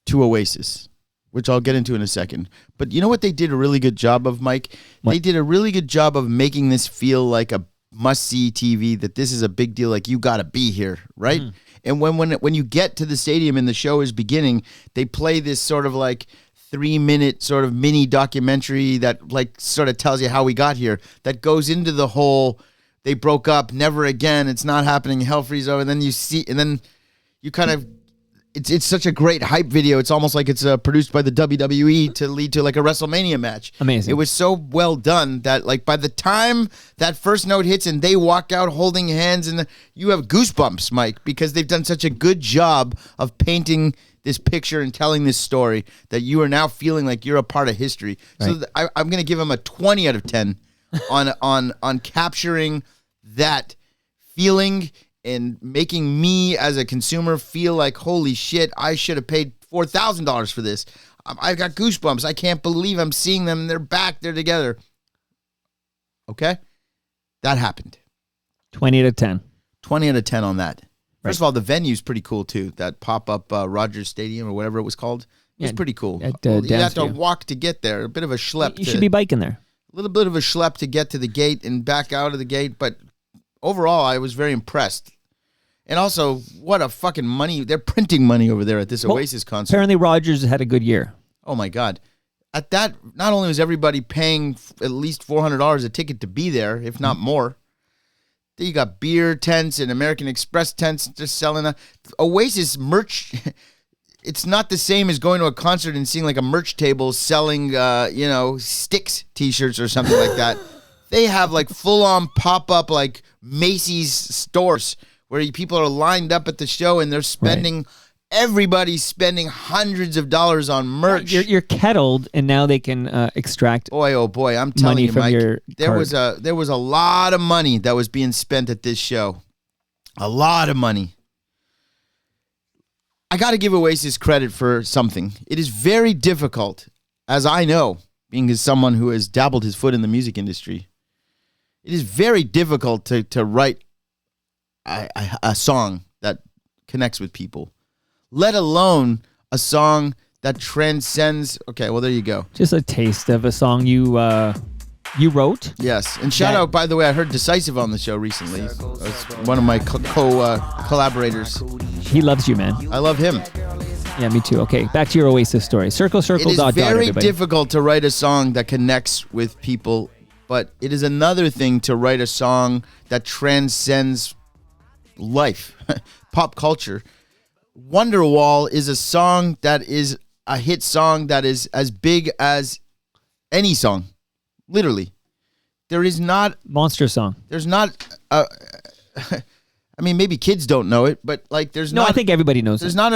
to Oasis, which I'll get into in a second. But you know what they did a really good job of, Mike? What? They did a really good job of making this feel like a must-see TV, that this is a big deal, like you got to be here, right? And when you get to the stadium and the show is beginning, they play this sort of like 3-minute sort of mini documentary that like sort of tells you how we got here, that goes into the whole they broke up, never again, it's not happening, hell freeze over, and then you see, and then you kind of, it's such a great hype video. It's almost like it's produced by the WWE to lead to like a WrestleMania match. Amazing. It was so well done that like by the time that first note hits and they walk out holding hands, and you have goosebumps, Mike, because they've done such a good job of painting this picture and telling this story that you are now feeling like you're a part of history. Right. So I'm going to give them a 20 out of 10 on capturing that feeling and making me as a consumer feel like, holy shit, I should have paid $4,000 for this. I've got goosebumps. I can't believe I'm seeing them. They're back. They're together. Okay? That happened. 20 out of 10. 20 out of 10 on that. Right. First of all, the venue's pretty cool, too. That pop-up Rogers Stadium or whatever it was called. It was Yeah, pretty cool. at, You have to Downsview. walk to get there. A bit of a schlep. You should be biking there. A little bit of a schlep to get to the gate and back out of the gate. But overall, I was very impressed. And also, what a fucking money. They're printing money over there at this Well, Oasis concert. Apparently Rogers had a good year. Oh, my God. At that, not only was everybody paying at least $400 a ticket to be there, if not more, then you got beer tents and American Express tents just selling. Oasis merch, it's not the same as going to a concert and seeing like a merch table selling, Styx t-shirts or something like that. They have like full-on pop-up like Macy's stores where people are lined up at the show and they're spending everybody's spending hundreds of dollars on merch. You're kettled, and now they can extract. Boy, oh boy, I'm telling money you, from Mike, your there card. was a lot of money that was being spent at this show. A lot of money. I got to give Oasis credit for something. It is very difficult, as I know, being as someone who has dabbled his foot in the music industry. It is very difficult to write a song that connects with people, let alone a song that transcends. Okay, well, there you go. Just a taste of a song you wrote. Yes, and shout out, by the way, I heard Decisive on the show recently. It's one of my collaborators. He loves you, man. I love him. Yeah, me too. Okay, back to your Oasis story. Circle, It is dot, very everybody. difficult to write a song that connects with people, but it is another thing to write a song that transcends life, pop culture. Wonderwall is a song that is a hit song that is as big as any song. Literally. There is not, Monster song. there's not, I mean, maybe kids don't know it, but like there's No, not. I think everybody knows There's it. not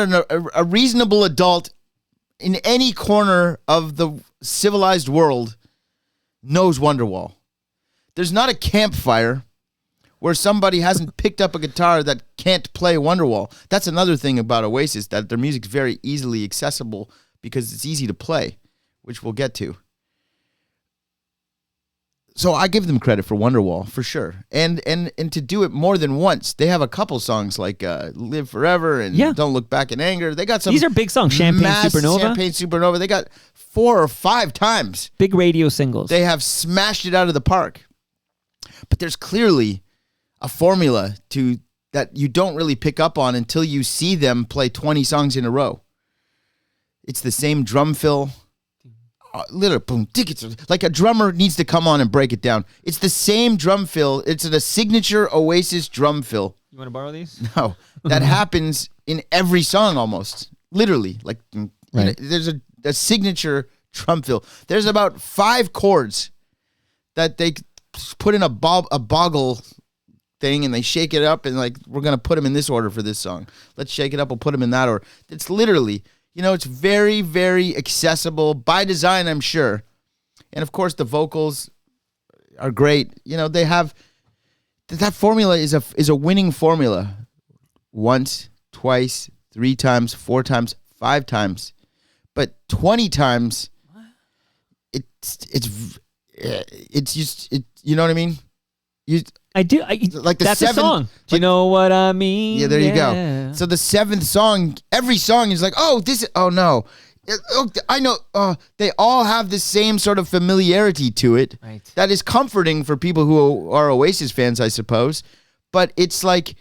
a reasonable adult in any corner of the civilized world knows Wonderwall. There's not a campfire where somebody hasn't picked up a guitar that can't play Wonderwall. That's another thing about Oasis, that their music's very easily accessible because it's easy to play, which we'll get to. So I give them credit for Wonderwall, for sure. And to do it more than once. They have a couple songs like Live Forever and Yeah. Don't Look Back in Anger. They got some. These are big songs. Champagne Supernova. Champagne Supernova. They got 4 or 5 times. Big radio singles. They have smashed it out of the park. But there's clearly a formula to that you don't really pick up on until you see them play 20 songs in a row. It's the same drum fill. Literally, boom, like a drummer needs to come on and break it down. It's the same drum fill. It's a signature Oasis drum fill. You want to borrow these? No, that happens in every song almost. Literally, like Right. there's a signature drum fill. There's about 5 chords that they put in a boggle thing and they shake it up and like, we're gonna put them in this order for this song. Let's shake it up. We'll put them in that order. It's literally. It's very, very accessible by design, I'm sure. And of course, the vocals are great. They have that formula is a winning formula. Once, twice, 3 times, 4 times, 5 times, but 20 times. It's just you know what I mean. I do. Like the that's 7th a song. Do you know what I mean? Yeah, there you go. So the 7th song, every song is like, oh no. I know. They all have the same sort of familiarity to it. Right. That is comforting for people who are Oasis fans, I suppose. But it's like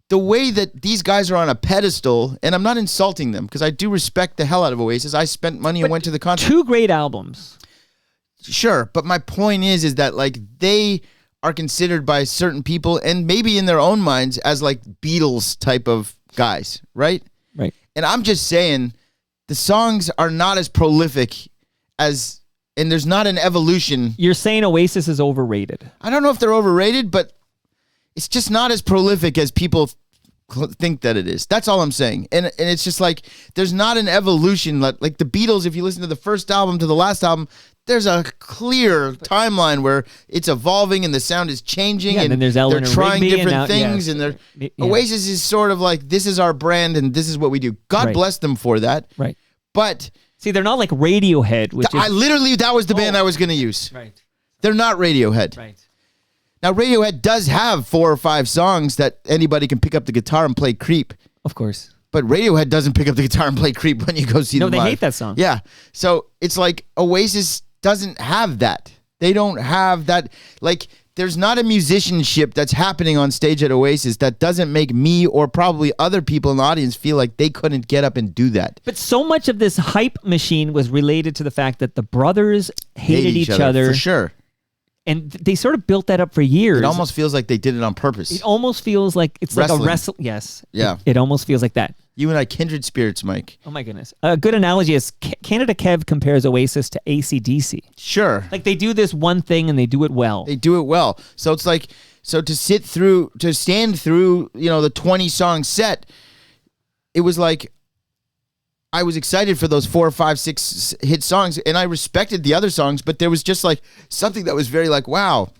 the way that these guys are on a pedestal, and I'm not insulting them because I do respect the hell out of Oasis. I spent money and went to the concert. 2 great albums. Sure, but my point is that like they are considered by certain people and maybe in their own minds as like Beatles type of guys, right? Right. And I'm just saying the songs are not as prolific and there's not an evolution. You're saying Oasis is overrated. I don't know if they're overrated, but it's just not as prolific as people think that it is. That's all I'm saying. And it's just like there's not an evolution like the Beatles. If you listen to the first album to the last album, there's a clear timeline where it's evolving and the sound is changing, Yeah, and then there's they're Eleanor trying Rigby and different now- things, yes. and they're Yeah. Oasis is sort of like, this is our brand and this is what we do. God Right. bless them for that. Right. But See, they're not like Radiohead, which is that was the band I was going to use. right. They're not Radiohead. Right. Now, Radiohead does have 4 or 5 songs that anybody can pick up the guitar and play Creep. Of course. But Radiohead doesn't pick up the guitar and play Creep when you go see No, them they live. hate that song. Yeah. So it's like Oasis doesn't have that. They don't have that. Like, there's not a musicianship that's happening on stage at Oasis that doesn't make me or probably other people in the audience feel like they couldn't get up and do that. But so much of this hype machine was related to the fact that the brothers hated each other. For sure. And they sort of built that up for years. It almost feels like they did it on purpose. It almost feels like it's like a Wrestling. wrestle. Yes. Yeah. It almost feels like that. You and I, kindred spirits, Mike. Oh my goodness. A good analogy is Canada Kev compares Oasis to AC/DC. Sure. Like they do this one thing and they do it well. They do it well. So it's like, to stand through, the 20 song set, it was like I was excited for those 4, 5, 6 hit songs, and I respected the other songs, but there was just like something that was very like, wow,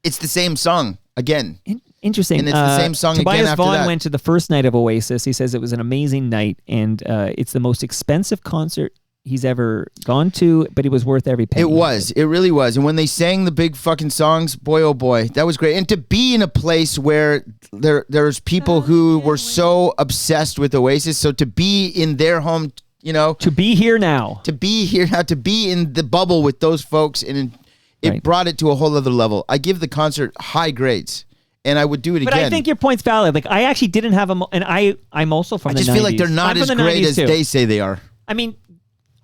it's the same song again. Interesting. And it's the same song Tobias again after Vaughn that. went to the first night of Oasis. He says it was an amazing night, and it's the most expensive concert he's ever gone to, but it was worth every penny. It was. It really was. And when they sang the big fucking songs, boy, oh boy, that was great. And to be in a place where there's people who were so obsessed with Oasis, so to be in their home, you know. To be here now. To be here now, to be in the bubble with those folks, and it Right. brought it to a whole other level. I give the concert high grades, and I would do it But again. I think your point's valid. Like, I actually didn't have and I'm also from I the 90s. just feel like they're not I'm as from the great 90s as too. they say they are. I mean,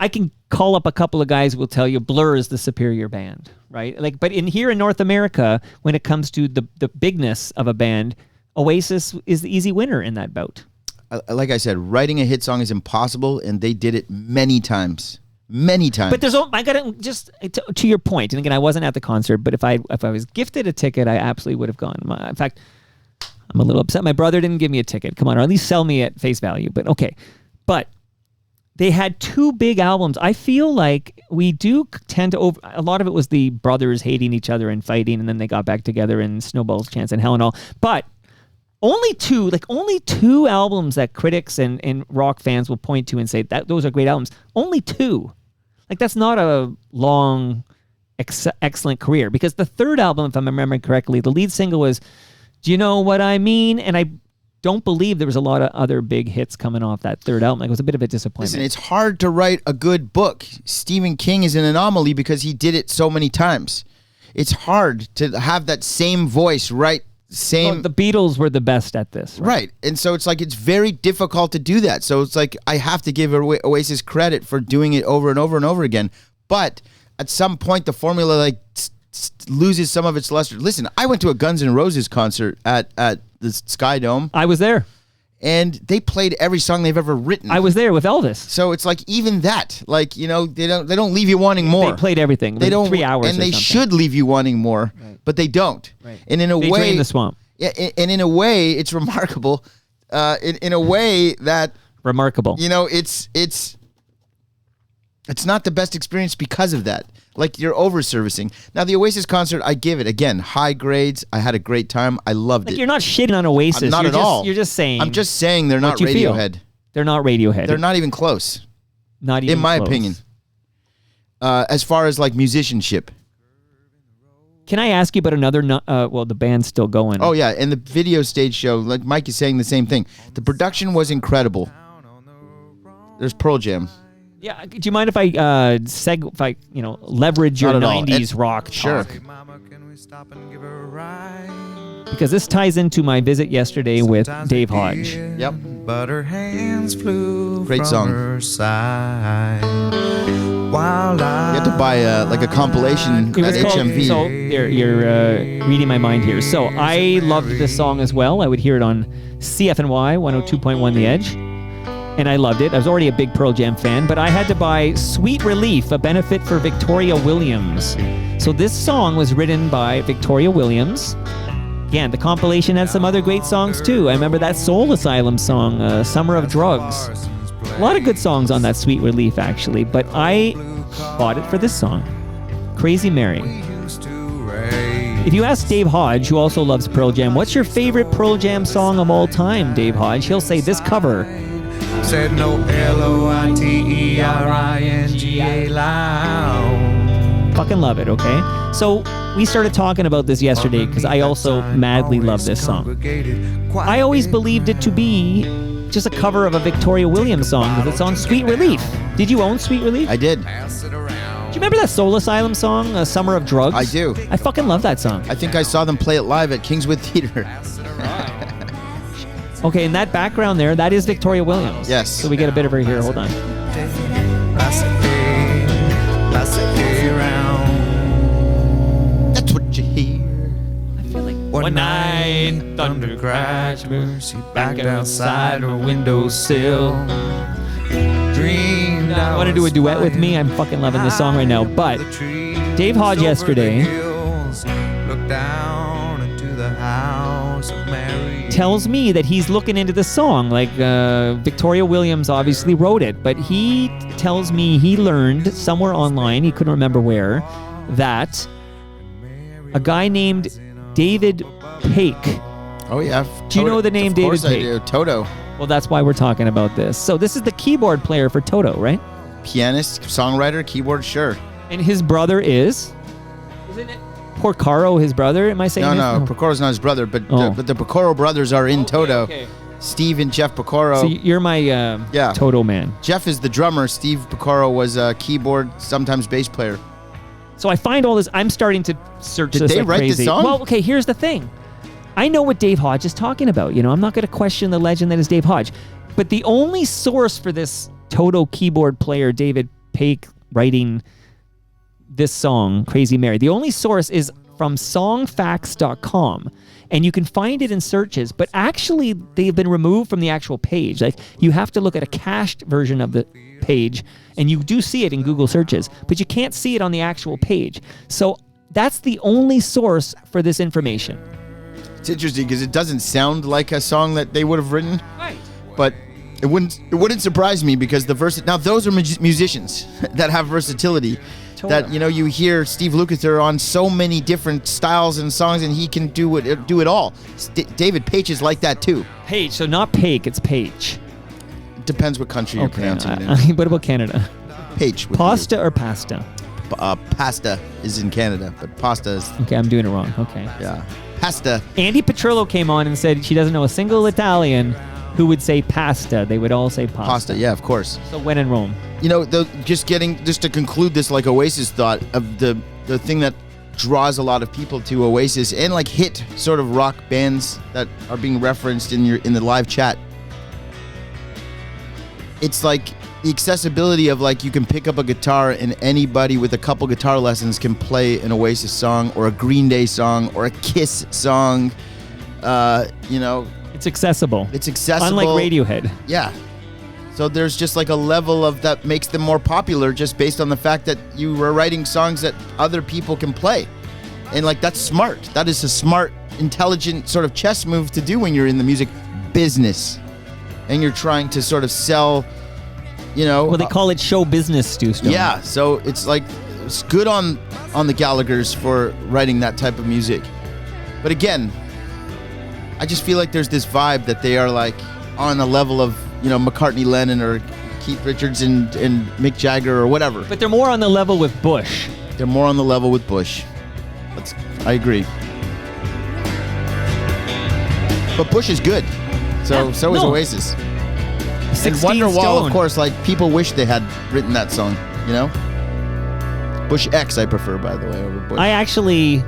I can call up a couple of guys who will tell you Blur is the superior band, right? Like, but here in North America, when it comes to the bigness of a band, Oasis is the easy winner in that bout. Like I said, writing a hit song is impossible, and they did it many times. Many times. But I gotta just to your point, and again, I wasn't at the concert, but if I was gifted a ticket, I absolutely would have gone. In fact, I'm a little upset. My brother didn't give me a ticket. Come on, or at least sell me at face value. But okay, but they had 2 big albums. I feel like we do tend to a lot of it was the brothers hating each other and fighting, and then they got back together and Snowball's Chance and Hell and all. But only two albums that critics and rock fans will point to and say that those are great albums. Only 2. Like, that's not a long, excellent career, because the third album, if I'm remembering correctly, the lead single was "Do You Know What I Mean?" And I don't believe there was a lot of other big hits coming off that third album. Like, it was a bit of a disappointment. Listen, it's hard to write a good book. Stephen King is an anomaly because he did it so many times. It's hard to have that same voice, right? Same. The Beatles were the best at this. Right. And so it's like, it's very difficult to do that. So it's like, I have to give Oasis credit for doing it over and over and over again. But at some point, the formula like loses some of its luster. Listen, I went to a Guns N' Roses concert at the Sky Dome, I was there. and they played every song they've ever written. I was there with Elvis. So it's like, even that, like, you know, they don't leave you wanting more. They played everything. They don't 3 hours, and or they something. should leave you wanting more, but they don't. Right. And in a They way, drain the swamp. Yeah, and in a way, it's remarkable. In a way that, Remarkable. you know, it's not the best experience because of that. Like, you're over servicing. Now, the Oasis concert, I give it again high grades. I had a great time. I loved Like, it. you're not shitting on Oasis. Not You're at just, all. You're just saying. I'm just saying they're not what you feel. Radiohead. They're not Radiohead. They're not even close, Not even in my close. opinion. As far as like musicianship. Can I ask you about another? Well, the band's still going. Oh yeah, and the video stage show, like Mike is saying the same thing. The production was incredible. There's Pearl Jam. Yeah. Do you mind if I leverage your Not at all. '90s rock Sure. talk? Because this ties into my visit yesterday with Dave Hodge. Yep. But her hands flew Great from song. her side. While I You have to buy like a compilation It at was called, HMV. so you're reading my mind here. So I loved this song as well. I would hear it on CFNY 102.1 The Edge, and I loved it. I was already a big Pearl Jam fan, but I had to buy Sweet Relief, a benefit for Victoria Williams. So this song was written by Victoria Williams. Again, the compilation had some other great songs too. I remember that Soul Asylum song, Summer of Drugs. A lot of good songs on that Sweet Relief, actually, but I bought it for this song, Crazy Mary. If you ask Dave Hodge, who also loves Pearl Jam, what's your favorite Pearl Jam song of all time, Dave Hodge? He'll say this cover. said no Loiteringa loud. Fucking love it, okay? So we started talking about this yesterday because I also madly love this song. I always believed it to be just a cover of a Victoria Williams song because it's on Sweet Relief. Did you own Sweet Relief? I did. Do you remember that Soul Asylum song, Summer of Drugs? I do. I fucking love that song. I think I saw them play it live at Kingswood Theater. Okay, in that background there, that is Victoria Williams. Yes. So we get a bit of her here. Hold on. That's what you hear. I feel like One night, thunder crashed, Mercy backed outside her windowsill. Dreamed I want to do a duet with me? I'm fucking loving this song right now. But Dave Hodge yesterday looked down into the house of Mary. tells me that he's looking into the song. Like Victoria Williams obviously wrote it, but he tells me he learned somewhere online, he couldn't remember where, that a guy named David Paik. Oh yeah. Do you know the name David Of course I Paik? do. Toto. Well, that's why we're talking about this. So this is the keyboard player for Toto, right? Pianist, songwriter, keyboard, sure. And his brother isn't it Porcaro, his brother? Am I saying No, this? Porcoro's not his brother, but Oh. the Porcaro brothers are in Toto. Okay. Steve and Jeff Porcaro. So you're my Yeah. Toto man. Jeff is the drummer. Steve Porcaro was a keyboard, sometimes bass player. So I find all this. I'm starting to search Did this they like write this crazy. song? Well, okay, here's the thing. I know what Dave Hodge is talking about. You know, I'm not going to question the legend that is Dave Hodge. But the only source for this Toto keyboard player, David Paik, writing this song, Crazy Mary, the only source is from songfacts.com. And you can find it in searches, but actually they've been removed from the actual page. Like, you have to look at a cached version of the page, and you do see it in Google searches, but you can't see it on the actual page. So that's the only source for this information. It's interesting because it doesn't sound like a song that they would have written, Right. but it wouldn't surprise me because now those are musicians that have versatility. Totally. That, you know, you hear Steve Lukather on so many different styles and songs, and he can do it all. David Paik is like that too. Page, so not Paik, it's Page. Depends what country you're pronouncing it in. What about Canada? Page. with Pasta or pasta? the U. Pasta is in Canada, but pasta is, Okay, I'm doing it wrong. Okay. yeah. Pasta. Andy Petrillo came on and said she doesn't know a single Italian who would say pasta. They would all say pasta. Pasta, yeah, of course. So when in Rome. You know, just to conclude this like Oasis thought of the thing that draws a lot of people to Oasis and like hit sort of rock bands that are being referenced in the live chat. It's like the accessibility of like you can pick up a guitar and anybody with a couple guitar lessons can play an Oasis song or a Green Day song or a Kiss song. You know, It's accessible. it's accessible. Unlike Radiohead. Yeah. So there's just like a level of that makes them more popular just based on the fact that you were writing songs that other people can play. And like that's smart. That is a smart, intelligent sort of chess move to do when you're in the music business. And you're trying to sort of sell, you know. Well, they call it show business, Stu Stone. Yeah, so it's like it's good on the Gallaghers for writing that type of music. But again, I just feel like there's this vibe that they are like on a level of, you know, McCartney, Lennon, or Keith Richards and Mick Jagger or whatever. But they're more on the level with Bush. They're more on the level with Bush. I agree. But Bush is good. So is no. Oasis. 16 And Wonderwall, Stone. of course, like people wish they had written that song, you know? Bush X I prefer, by the way, over Bush. I actually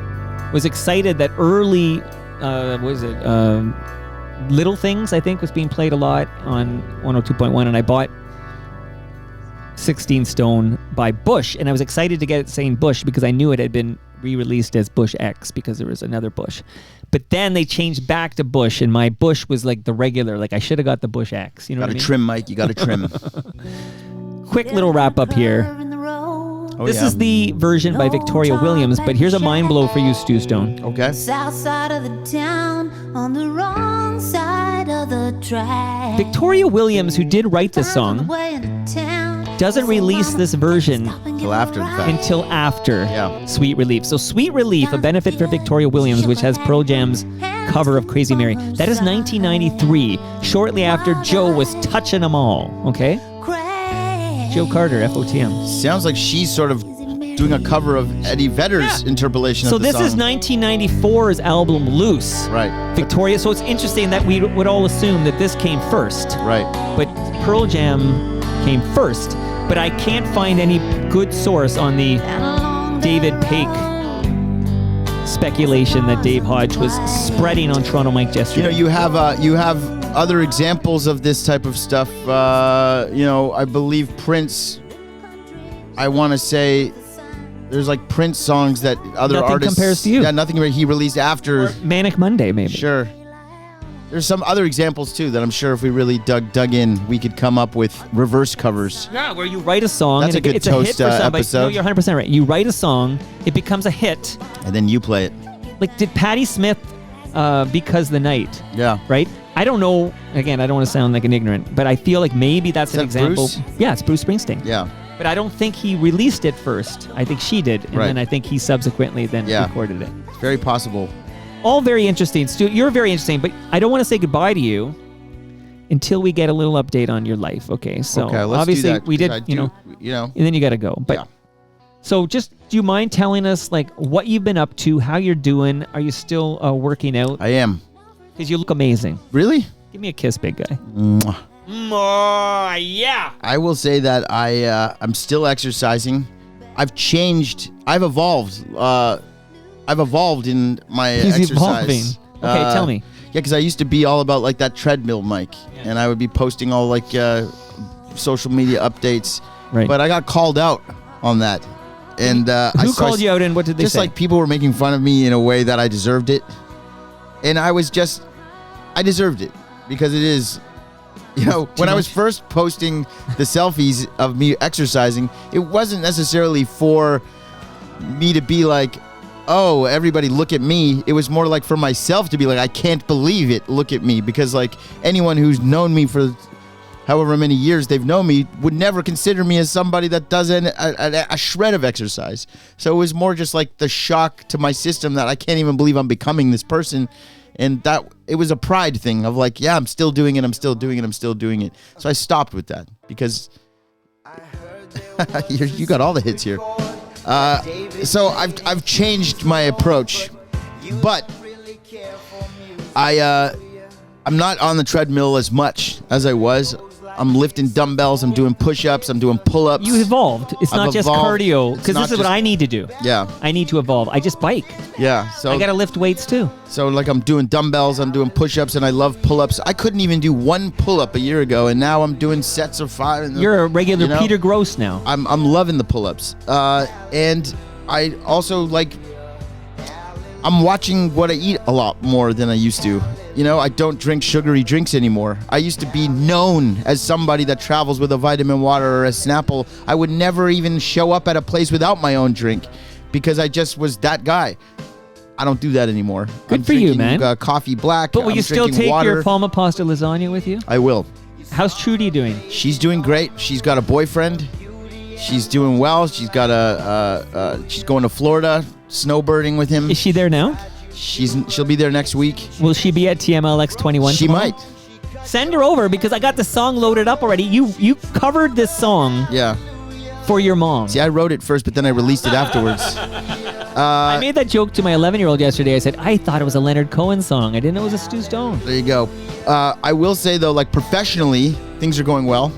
was excited that early, Little Things, I think, was being played a lot on 102.1, and I bought 16 Stone by Bush, and I was excited to get it saying Bush because I knew it had been re-released as Bush X because there was another Bush. But then they changed back to Bush, and my Bush was like the regular, like I should have got the Bush X. You know what I Gotta mean? trim, Mike. You gotta trim. Quick little wrap up here. Oh, This yeah. is the version by Victoria Williams, but here's a mind blow for you, Stu Stone. Okay. South side of the town, on the wrong side of the track. Victoria Williams, who did write this song, doesn't release this version Till after the fact. until after Yeah. Sweet Relief. So Sweet Relief, a benefit for Victoria Williams, which has Pearl Jam's cover of Crazy Mary. That is 1993, shortly after Joe was touching them all, okay? Joe Carter, FOTM. Sounds like she's sort of doing a cover of Eddie Vedder's interpolation So of the this song. is 1994's album Loose. Right. Victoria, so it's interesting that we would all assume that this came first. Right. But Pearl Jam came first. But I can't find any good source on the David Paik speculation that Dave Hodge was spreading on Toronto Mike yesterday. You know, you have other examples of this type of stuff. You know, I believe Prince. I want to say there's like Prince songs that other Nothing artists. Compares to You. Yeah, Nothing he released after. Manic Monday, maybe. Sure. There's some other examples too that I'm sure if we really dug in, we could come up with reverse covers. Yeah, where you write a song. That's and a good it's a hit toast, for somebody. episode. No, you're 100% right. You write a song, it becomes a hit. And then you play it. Like, did Patti Smith Because the Night. Yeah. Right? I don't know. Again, I don't want to sound like an ignorant, but I feel like maybe that's Is an that example. Bruce? Yeah, it's Bruce Springsteen. Yeah. But I don't think he released it first. I think she did. And Right. then I think he subsequently then Yeah. recorded it. It's very possible. All very interesting. Stu, you're very interesting, but I don't want to say goodbye to you until we get a little update on your life. Okay, so Okay, let's obviously do that, we 'cause did, I you do- know, you know. and then you got to go. But Yeah. so just do you mind telling us like what you've been up to, how you're doing? Are you still working out? I am. Because you look amazing. Really? Give me a kiss, big guy. Mwah. Oh, yeah. I will say that I'm still exercising. I've changed. I've evolved. I've evolved in my He's exercise. evolving. Okay, tell me. Yeah, because I used to be all about like that treadmill, Mike, and I would be posting all like social media updates. Right. But I got called out on that, and Who called you out and what did they just say? like people were making fun of me in a way that I deserved it, and I deserved it because it is. You know, when I was first posting the selfies of me exercising, it wasn't necessarily for me to be like, oh, everybody look at me. It was more like for myself to be like, I can't believe it. Look at me. Because like anyone who's known me for however many years they've known me would never consider me as somebody that does a shred of exercise. So it was more just like the shock to my system that I can't even believe I'm becoming this person. And that it was a pride thing of like, yeah, I'm still doing it. I'm still doing it. I'm still doing it. So I stopped with that because you got all the hits here. So I've changed my approach, but I'm not on the treadmill as much as I was. I'm lifting dumbbells. I'm doing push-ups. I'm doing pull-ups. You evolved. It's I've not just evolved. cardio. It's Because not this is what just- I need to do. Yeah, I need to evolve. I just bike. yeah. So I got to lift weights too. So like I'm doing dumbbells, I'm doing push-ups, and I love pull-ups. I couldn't even do one pull-up a year ago, and now I'm doing sets of 5. And You're a regular you know, Peter Gross now. I'm loving the pull-ups, and I also like. I'm watching what I eat a lot more than I used to. You know, I don't drink sugary drinks anymore. I used to be known as somebody that travels with a vitamin water or a Snapple. I would never even show up at a place without my own drink because I just was that guy. I don't do that anymore. Good I'm for you, drinking, man. Coffee black. But will I'm you still drinking take water. your Palma Pasta lasagna with you? I will. How's Trudy doing? She's doing great. She's got a boyfriend. She's doing well. She's got she's going to Florida, snowbirding with him. Is she there now? She'll be there next week. Will she be at TMLX 21 She tomorrow? might. Send her over because I got the song loaded up already. You covered this song Yeah. for your mom. See, I wrote it first, but then I released it afterwards. I made that joke to my 11-year-old yesterday. I said, I thought it was a Leonard Cohen song. I didn't know it was a Stu Stone. There you go. I will say though, like professionally, things are going well.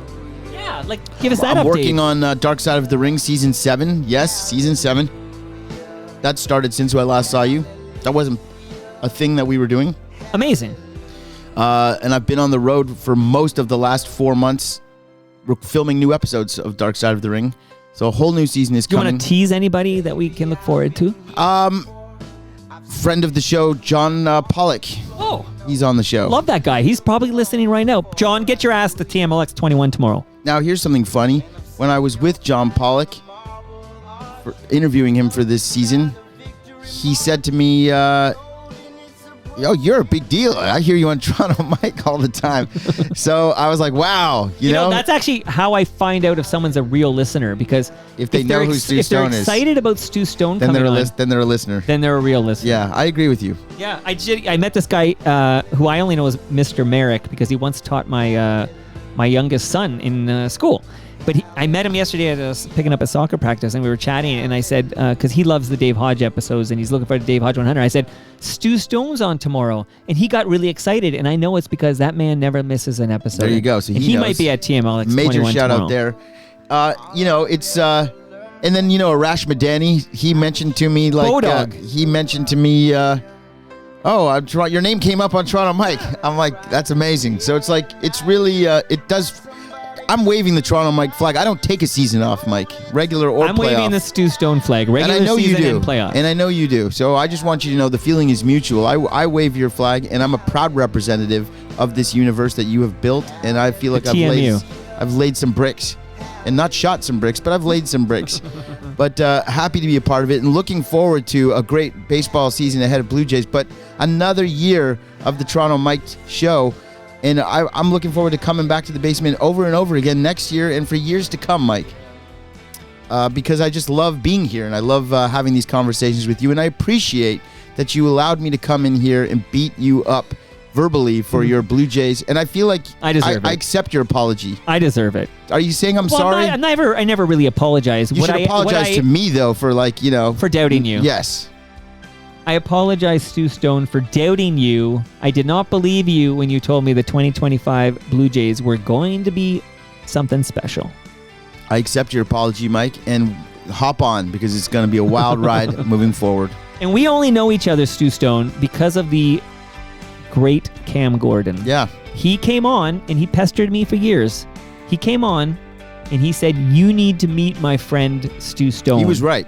Yeah, like give us that I'm update. working on Dark Side of the Ring season 7. Yes, season 7. That started since I last saw you. That wasn't a thing that we were doing. Amazing. And I've been on the road for most of the last 4 months. We're filming new episodes of Dark Side of the Ring. So a whole new season is Do you coming. want to tease anybody that we can look forward to? Friend of the show, John Pollock. Oh, He's on the show. love that guy. He's probably listening right now. John, get your ass to TMLX 21 tomorrow. Now, here's something funny. When I was with John Pollock, for interviewing him for this season, he said to me, yo, you're a big deal. I hear you on Toronto Mike all the time. So I was like, wow. You know, that's actually how I find out if someone's a real listener because If they know who Stu if they're Stone is, excited about Stu Stone then coming they're, on, then they're a listener. then they're a real listener. Yeah, I agree with you. Yeah, I met this guy who I only know as Mr. Merrick because he once taught my my youngest son in school. But I met him yesterday at picking up a soccer practice, and we were chatting, and I said, because he loves the Dave Hodge episodes, and he's looking for the Dave Hodge 100, I said, Stu Stone's on tomorrow. And he got really excited, and I know it's because that man never misses an episode. There you go. So and he knows. might be at TMLX Major 21 shout tomorrow. out there. You know, it's and then you know Arash Madani, he mentioned to me like Bodog. he mentioned to me your name came up on Toronto Mike. I'm like, that's amazing. So it's like it's really it does. I'm waving the Toronto Mike flag. I don't take a season off, Mike. Regular or I'm playoff. waving the Stu Stone flag. And Regular I know you season do. and playoff. And I know you do. So I just want you to know the feeling is mutual. I wave your flag, and I'm a proud representative of this universe that you have built. And I feel like The TMU. I've laid some bricks, and not shot some bricks, but I've laid some bricks. But happy to be a part of it and looking forward to a great baseball season ahead of Blue Jays. But another year of the Toronto Mike show. And I'm looking forward to coming back to the basement over and over again next year and for years to come, Mike. Because I just love being here and I love having these conversations with you. And I appreciate that you allowed me to come in here and beat you up verbally for your Blue Jays. And I feel like I deserve it. I accept your apology. I deserve it. Are you saying I'm Well, sorry? I never really apologize. You should apologize to me, though, for for doubting you. Yes. I apologize, Stu Stone, for doubting you. I did not believe you when you told me the 2025 Blue Jays were going to be something special. I accept your apology, Mike, and hop on because it's going to be a wild ride moving forward. And we only know each other, Stu Stone, because of the great Cam Gordon. Yeah. He came on and he pestered me for years. He came on and he said, "You need to meet my friend Stu Stone." He was right.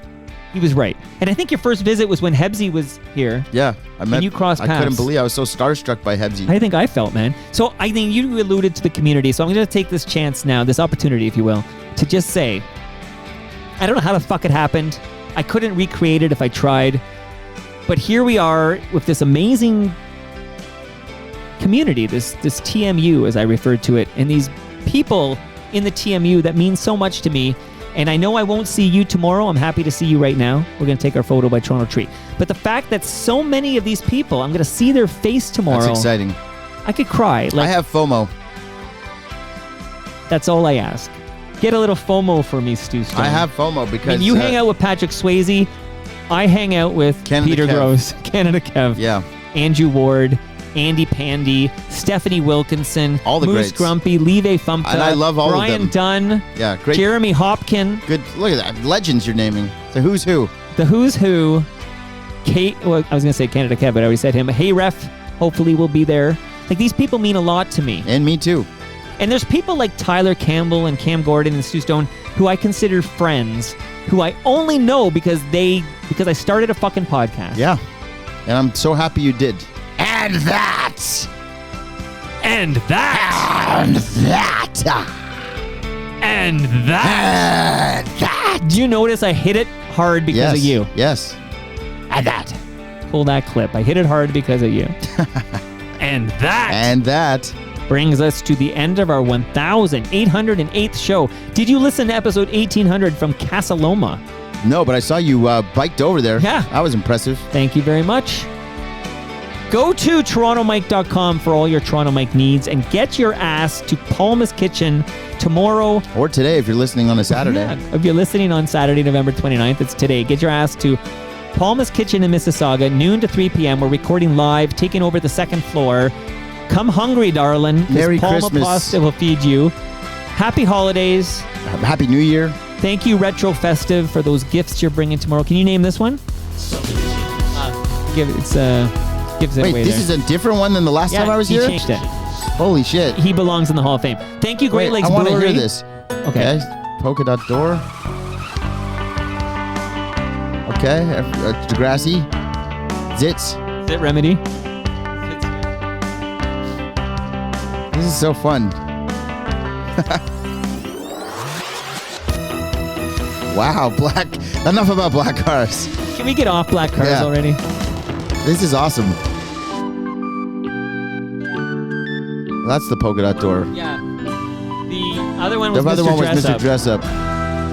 He was right. And I think your first visit was when Hebsy was here. Yeah. you crossed I couldn't paths. believe I was so starstruck by Hebsy. I think I felt, man. So I think you alluded to the community. So I'm going to take this chance now, this opportunity, if you will, to just say, I don't know how the fuck it happened. I couldn't recreate it if I tried. But here we are with this amazing community, this TMU, as I referred to it, and these people in the TMU that mean so much to me. And I know I won't see you tomorrow. I'm happy to see you right now. We're going to take our photo by Toronto Tree. But the fact that so many of these people, I'm going to see their face tomorrow. That's exciting. I could cry. I have FOMO. That's all I ask. Get a little FOMO for me, Stu Stone. I have FOMO because... I mean, you hang out with Patrick Swayze. I hang out with Canada Peter Kev. Gross, Canada Kev, Yeah. Andrew Ward, Andy Pandy, Stephanie Wilkinson, All the Moose greats. Grumpy, Leve Fumpta, And I love all of Brian them. Dunn, Yeah. Great. Jeremy Hopkin, Good. Look at that. Legends you're naming. The who's who. the Who's Who, Kate, well, I was going to say Canada Kev, but I already said him. Hey Ref, hopefully will be there. Like, these people mean a lot to me. And me too. And there's people like Tyler Campbell and Cam Gordon and Stu Stone who I consider friends, who I only know because I started a fucking podcast. Yeah. And I'm so happy you did. And that. And that. And that. And that. And that. Do you notice I hit it hard because of you? Yes. And that. Pull that clip. I hit it hard because of you. And that And that. brings us to the end of our 1,808th show. Did you listen to episode 1800 from Casa Loma? No, but I saw you biked over there. Yeah. That was impressive. Thank you very much. Go to TorontoMike.com for all your Toronto Mike needs and get your ass to Palma's Kitchen tomorrow. Or today if you're listening on a Saturday. Yeah, if you're listening on Saturday, November 29th, it's today. Get your ass to Palma's Kitchen in Mississauga, noon to 3 p.m. We're recording live, taking over the second floor. Come hungry, darling. 'cause Merry Palma Christmas. Pasta will feed you. Happy holidays. Happy New Year. Thank you, Retro Festive, for those gifts you're bringing tomorrow. Can you name this one? Gives it Wait, away this there. is a different one than the last time I was he here? changed it. Holy shit. He belongs in the Hall of Fame. Thank you, Great Wait, Lakes I want to Brewery. hear this. Okay. Polka dot door. Okay. Degrassi. Zitz. Zit Remedy. This is so fun. Wow, black. Enough about black cars. Can we get off black cars Yeah. already? This is awesome. That's the polka dot door. Yeah. The other one was The other Mr. one was Dress Mr. Up. Dress Up.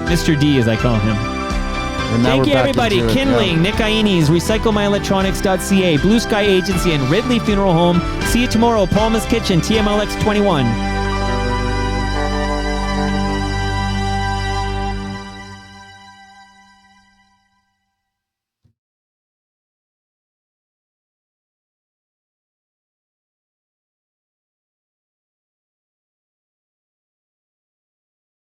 Mr. D, as I call him. And now Thank we're you, back everybody. into it. Kindling, Yeah. Nick Iones, RecycleMyElectronics.ca, Blue Sky Agency, and Ridley Funeral Home. See you tomorrow, Palma's Kitchen, TMLX 21.